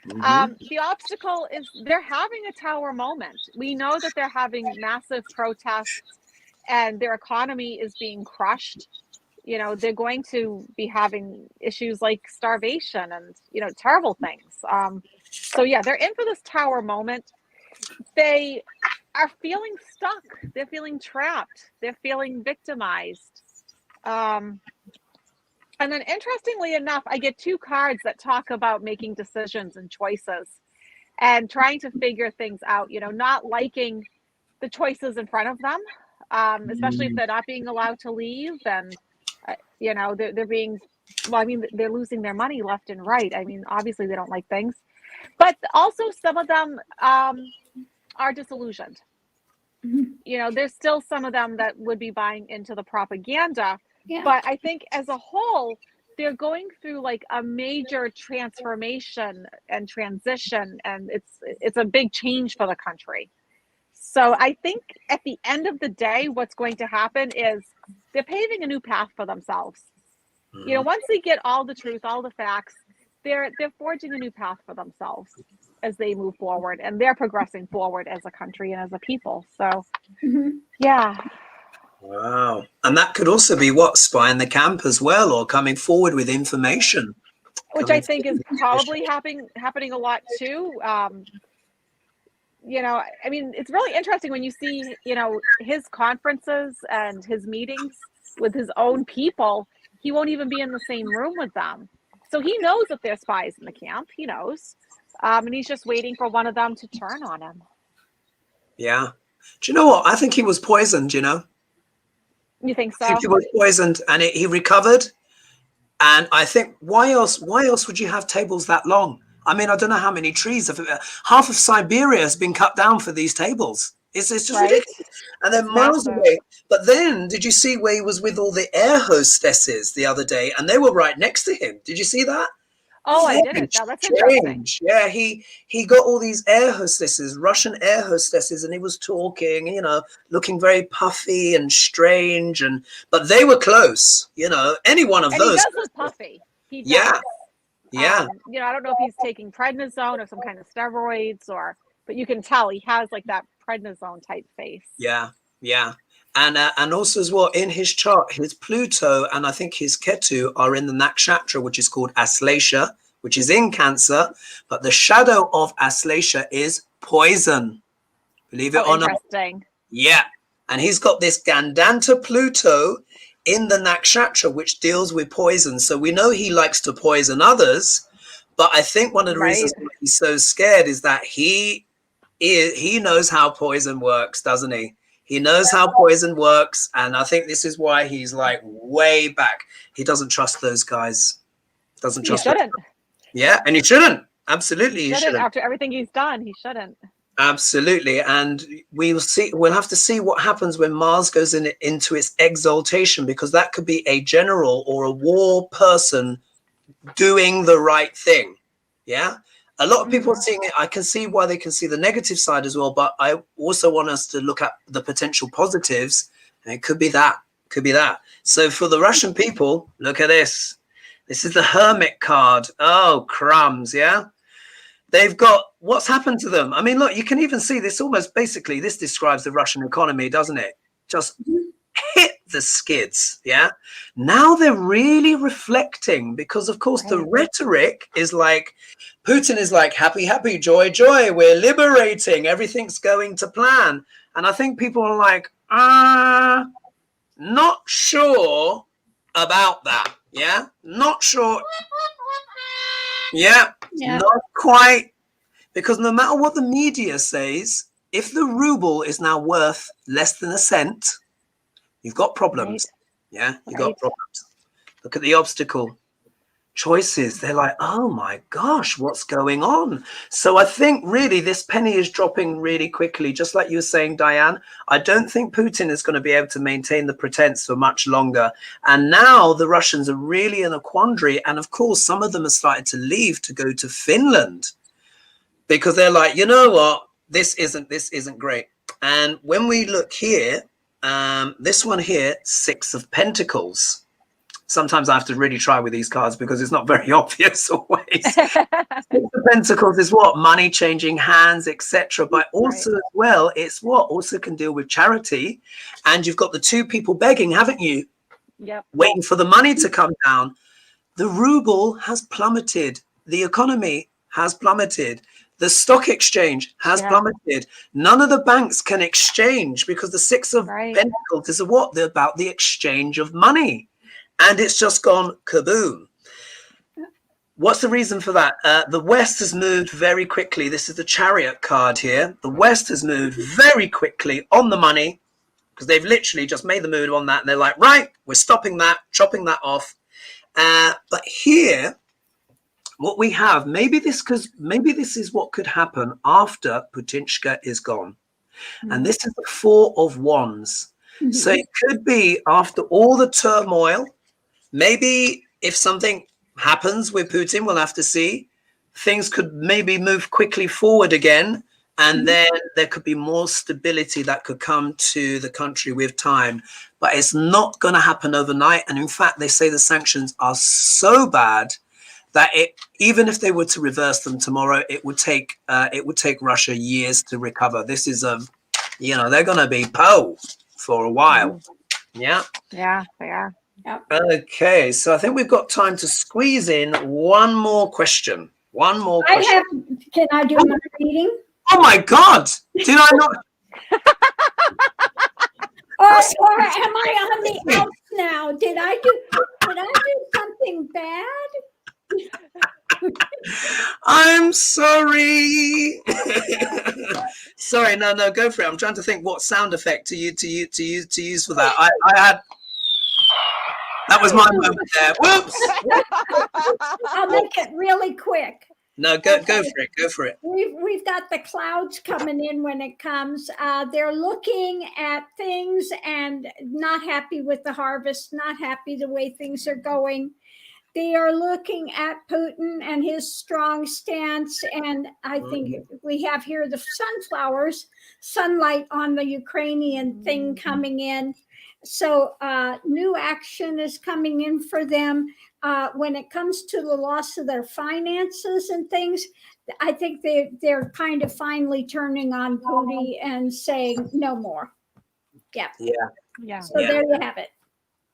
The obstacle is they're having a tower moment. We know that they're having massive protests and their economy is being crushed. They're going to be having issues like starvation and, terrible things. So yeah, they're in for this tower moment. They are feeling stuck. They're feeling trapped. They're feeling victimized. And then interestingly enough, I get two cards that talk about making decisions and choices and trying to figure things out, not liking the choices in front of them, especially if they're not being allowed to leave and, they're being, they're losing their money left and right. I mean, obviously they don't like things, but also some of them are disillusioned. There's still some of them that would be buying into the propaganda. Yeah. But I think as a whole, they're going through like a major transformation and transition, and it's a big change for the country. So I think at the end of the day, what's going to happen is they're paving a new path for themselves. Once they get all the truth, all the facts, they're forging a new path for themselves as they move forward, and they're progressing forward as a country and as a people. So, yeah. Wow. And that could also be what, spying the camp as well, or coming forward with information. Which I think is probably happening a lot too. It's really interesting when you see, his conferences and his meetings with his own people, he won't even be in the same room with them. So he knows that there's spies in the camp. He knows. And he's just waiting for one of them to turn on him. Yeah. Do you know what? I think he was poisoned, You think so? I think he was poisoned and he recovered. And I think why else would you have tables that long? I mean, I don't know how many trees. Half of Siberia has been cut down for these tables. It's just ridiculous. And they're miles away. But then, did you see where he was with all the air hostesses the other day? And they were right next to him. Did you see that? Oh, I didn't. No, that's interesting. Yeah, he got all these air hostesses, Russian air hostesses, and he was talking, looking very puffy and strange, but they were close, any one of those. He does look puffy. He does. Yeah. I don't know if he's taking prednisone or some kind of steroids but you can tell he has like that prednisone type face. Yeah. And also as well, in his chart, his Pluto and I think his Ketu are in the nakshatra, which is called Aslesha, which is in Cancer. But the shadow of Aslesha is poison. Believe it or not. Interesting. Yeah. And he's got this Gandanta Pluto in the nakshatra, which deals with poison. So we know he likes to poison others. But I think one of the reasons why he's so scared is that he knows how poison works, doesn't he? He knows how poison works, and I think this is why he's like way back. He doesn't trust those guys. Doesn't trust them. Yeah, and he shouldn't. Absolutely, he shouldn't. After everything he's done, he shouldn't. Absolutely, and we'll see. We'll have to see what happens when Mars goes into its exaltation, because that could be a general or a war person doing the right thing. Yeah. A lot of people are seeing it. I can see why they can see the negative side as well, but I also want us to look at the potential positives, and it could be that. So for the Russian people, look at this. This is the Hermit card. Oh, crumbs, yeah? They've got, what's happened to them? I mean, look, you can even see this almost basically, this describes the Russian economy, doesn't it? Just hit the skids. Yeah. Now they're really reflecting, because of course the rhetoric is like, Putin is like, happy, happy, joy, joy. We're liberating. Everything's going to plan. And I think people are like, not sure about that. Yeah. Not sure. Yeah. Not quite. Because no matter what the media says, if the ruble is now worth less than a cent, you've got problems. Yeah, you've got problems. Look at the obstacle choices. They're like, oh my gosh, what's going on? So I think really this penny is dropping really quickly. Just like you were saying, Dianne, I don't think Putin is going to be able to maintain the pretense for much longer. And now the Russians are really in a quandary. And of course, some of them have started to leave to go to Finland, because they're like, you know what? This isn't great. And when we look here, this one here, 6 of Pentacles. Sometimes I have to really try with these cards because it's not very obvious always. 6 of Pentacles is what? Money changing hands, etc. But also as well, it's what? Also can deal with charity. And you've got the 2 people begging, haven't you? Yep. Waiting for the money to come down. The ruble has plummeted. The economy has plummeted. The stock exchange has plummeted. None of the banks can exchange because the 6 of Pentacles is what? They're about the exchange of money. And it's just gone kaboom. What's the reason for that? The West has moved very quickly. This is the Chariot card here. The West has moved very quickly on the money, because they've literally just made the move on that. And they're like, right, we're stopping that, chopping that off. But here, what we have, maybe this is what could happen after Putinshka is gone. And this is the 4 of Wands. So it could be after all the turmoil, maybe if something happens with Putin, we'll have to see, things could maybe move quickly forward again. And then there could be more stability that could come to the country with time. But it's not going to happen overnight. And in fact, they say the sanctions are so bad that even if they were to reverse them tomorrow, it would take Russia years to recover. This is they're going to be for a while. Yeah. Okay, so I think we've got time to squeeze in one more question. Can I do my reading? Oh my God! Did I not? or am I on the outs now? Did I do something bad? I'm sorry. Sorry, no, go for it. I'm trying to think what sound effect to use for that. I had. That was my moment there. Whoops. I'll make it really quick. No, go for it. We've got the clouds coming in when it comes. They're looking at things and not happy with the harvest, not happy the way things are going. They are looking at Putin and his strong stance. And I think we have here the sunlight on the Ukrainian thing coming in. So new action is coming in for them. When it comes to the loss of their finances and things, I think they're kind of finally turning on Putin and saying no more. Yeah. So there you have it.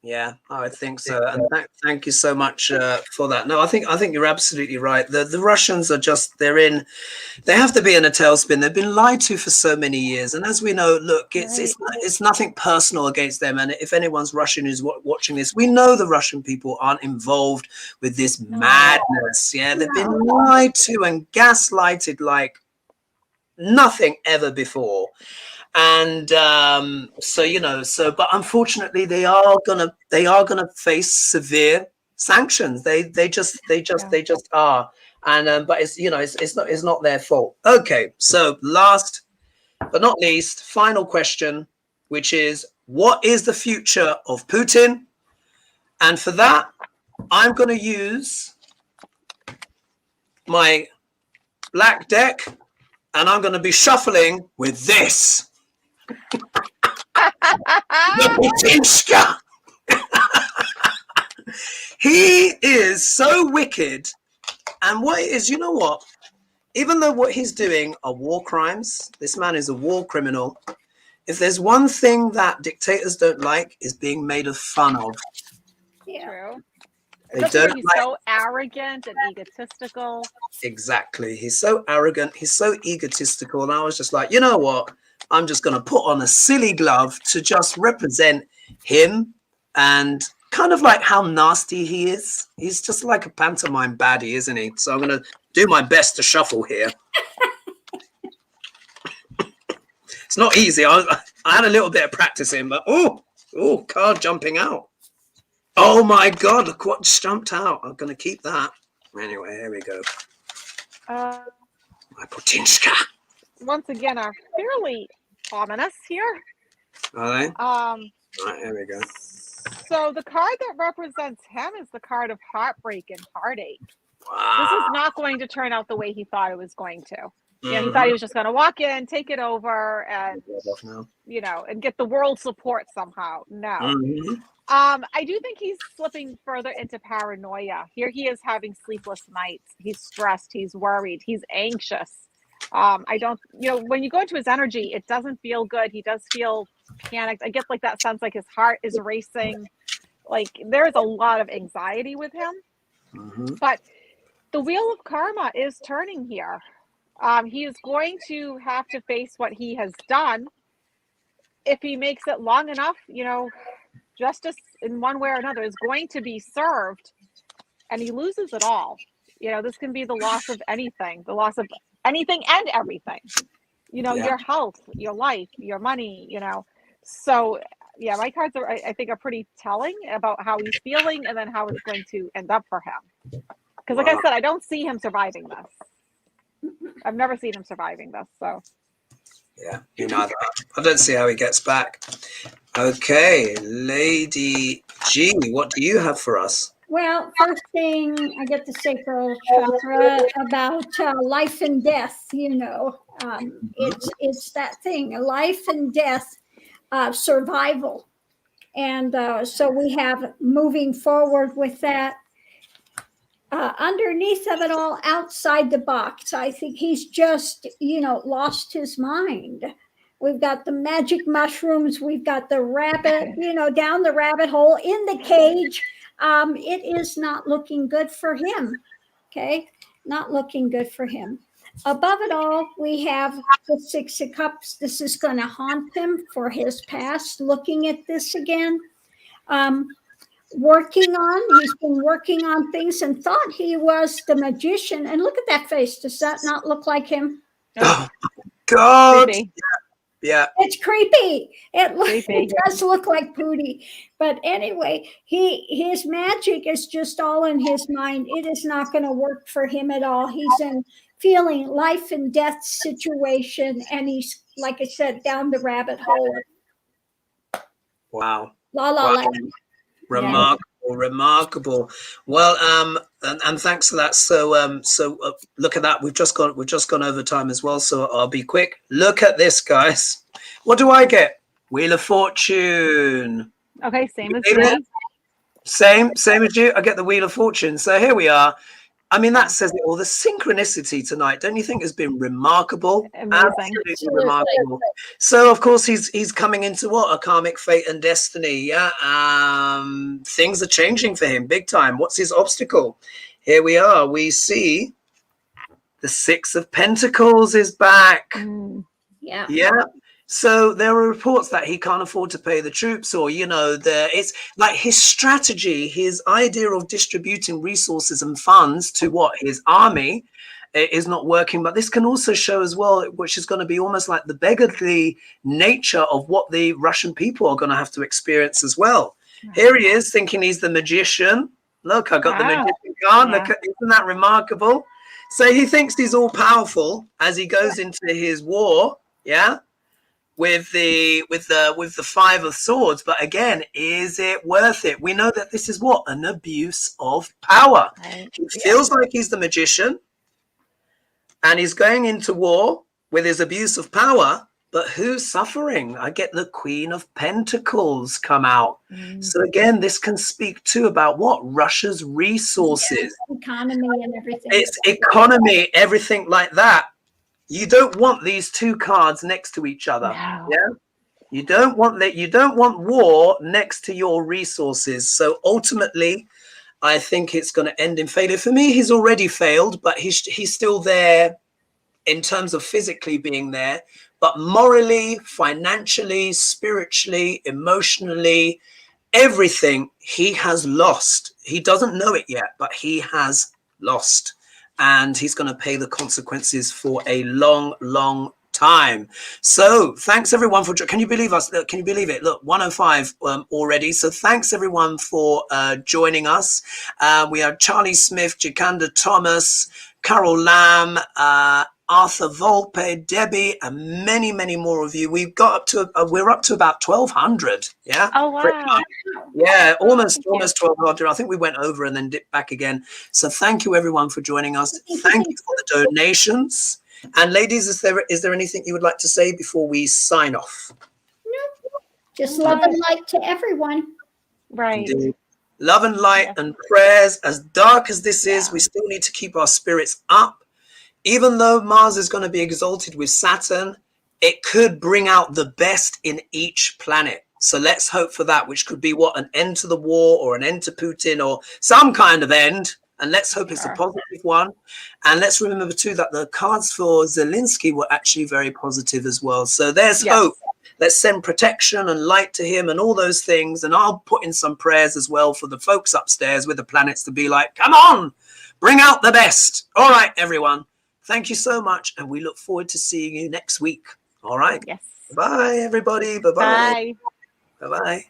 Yeah, I think so. And thank you so much for that. No, I think you're absolutely right. The Russians are just, they have to be in a tailspin. They've been lied to for so many years. And as we know, look, it's nothing personal against them. And if anyone's Russian who's watching this, we know the Russian people aren't involved with this madness. Yeah, they've been lied to and gaslighted like nothing ever before. And but unfortunately they are gonna face severe sanctions. They just are. And but it's not their fault. Okay, so last but not least, final question, which is, what is the future of Putin? And for that, I'm going to use my black deck, and I'm going to be shuffling with this. Putinshka. He is so wicked. And what it is, you know what? Even though what he's doing are war crimes, this man is a war criminal. if there's one thing that dictators don't like, is being made fun of. Yeah. True. They Especially don't when he's like. so arrogant and egotistical. Exactly. He's so arrogant. He's so egotistical. And I was just like, you know what? I'm just going to put on a silly glove to just represent him and kind of like how nasty he is. He's just like a pantomime baddie, isn't he? So I'm going to do my best to shuffle here. It's not easy. I had a little bit of practicing, but oh, card jumping out. Oh my God, look what jumped out. I'm going to keep that. Anyway, here we go. Uh, My Putinshka. Once again, are fairly ominous here. Are they? Right, here we go. So the card that represents him is the card of heartbreak and heartache. Wow. This is not going to turn out the way he thought it was going to. Yeah, he thought he was just going to walk in, take it over, and and get the world support somehow. No. I do think he's slipping further into paranoia. Here he is having sleepless nights. He's stressed. He's worried. He's anxious. I don't, when you go into his energy, it doesn't feel good. He does feel panicked. I get like that sense like his heart is racing. Like there's a lot of anxiety with him. But the wheel of karma is turning here. He is going to have to face what he has done. If he makes it long enough, justice in one way or another is going to be served, and he loses it all. This can be the loss of anything and everything. Your health, your life, your money. So yeah, my cards are I think are pretty telling about how he's feeling and then how it's going to end up for him. Because like I said, I don't see him surviving this. I've never seen him surviving this. So yeah, I don't see how he gets back. Okay, Lady G, what do you have for us? Well, first thing, I get the sacral chakra about life and death. It's that thing, life and death, survival, and so we have moving forward with that. Underneath of it all, outside the box, I think he's just lost his mind. We've got the magic mushrooms. We've got the rabbit, down the rabbit hole in the cage. It is not looking good for him. Okay. Not looking good for him. Above it all, we have the Six of Cups. This is going to haunt him for his past. Looking at this again. He's been working on things and thought he was the magician. And look at that face. Does that not look like him? Oh, God. Creepy. Yeah. It's creepy. It does look like Pootie. But anyway, his magic is just all in his mind. It is not going to work for him at all. He's in feeling life and death situation. And he's, like I said, down the rabbit hole. Wow. La la land. Remarkable. Well, and thanks for that. So look at that. We've just gone over time as well. So I'll be quick. Look at this, guys. What do I get? Wheel of Fortune. Okay, same as me. Same as you. I get the Wheel of Fortune. So here we are. I mean, that says it all. The synchronicity tonight, don't you think, has been remarkable? Amazing. Absolutely remarkable. So, of course, he's coming into what? A karmic fate and destiny. Yeah. Things are changing for him big time. What's his obstacle? Here we are. We see the Six of Pentacles is back. Yeah. Yeah. So there are reports that he can't afford to pay the troops, or it's like his strategy, his idea of distributing resources and funds to his army is not working. But this can also show as well, which is going to be almost like the beggarly nature of what the Russian people are going to have to experience as well. Here he is thinking he's the magician. Look, I got the magician card. Look, isn't that remarkable? So he thinks he's all powerful as he goes into his war. Yeah. With the Five of Swords, but again, is it worth it? We know that this is an abuse of power. Right. He feels like he's the magician, and he's going into war with his abuse of power. But who's suffering? I get the Queen of Pentacles come out. So again, this can speak too about Russia's resources, economy, and everything. It's economy, everything like that. You don't want these two cards next to each other. No. Yeah. You don't want that. You don't want war next to your resources. So ultimately, I think it's going to end in failure. For me, he's already failed, but he's still there in terms of physically being there. But morally, financially, spiritually, emotionally, everything he has lost. He doesn't know it yet, but he has lost. And he's going to pay the consequences for a long, long time. So thanks everyone for, can you believe us? Can you believe it? Look, 105 already. So thanks everyone for joining us. We have Charlie Smith, Jakanda Thomas, Carol Lamb, Arthur Volpe, Debbie, and many, many more of you. We've got up to, we're up to about 1,200. Yeah. Oh, wow. Yeah, almost Thank you. 1,200. I think we went over and then dipped back again. So thank you everyone for joining us. Thank you for the donations. And ladies, is there anything you would like to say before we sign off? No, just love and light to everyone. Right. Indeed. Love and light Yes. and prayers. As dark as this is, we still need to keep our spirits up. Even though Mars is going to be exalted with Saturn, it could bring out the best in each planet. So let's hope for that, which could be what, an end to the war or an end to Putin or some kind of end. And let's hope it's a positive one. And let's remember too that the cards for Zelenskyy were actually very positive as well. So there's hope. Let's send protection and light to him and all those things. And I'll put in some prayers as well for the folks upstairs with the planets to be like, come on, bring out the best. All right, everyone. Thank you so much. And we look forward to seeing you next week. All right. Yes. Bye, everybody. Bye-bye. Bye. Bye-bye.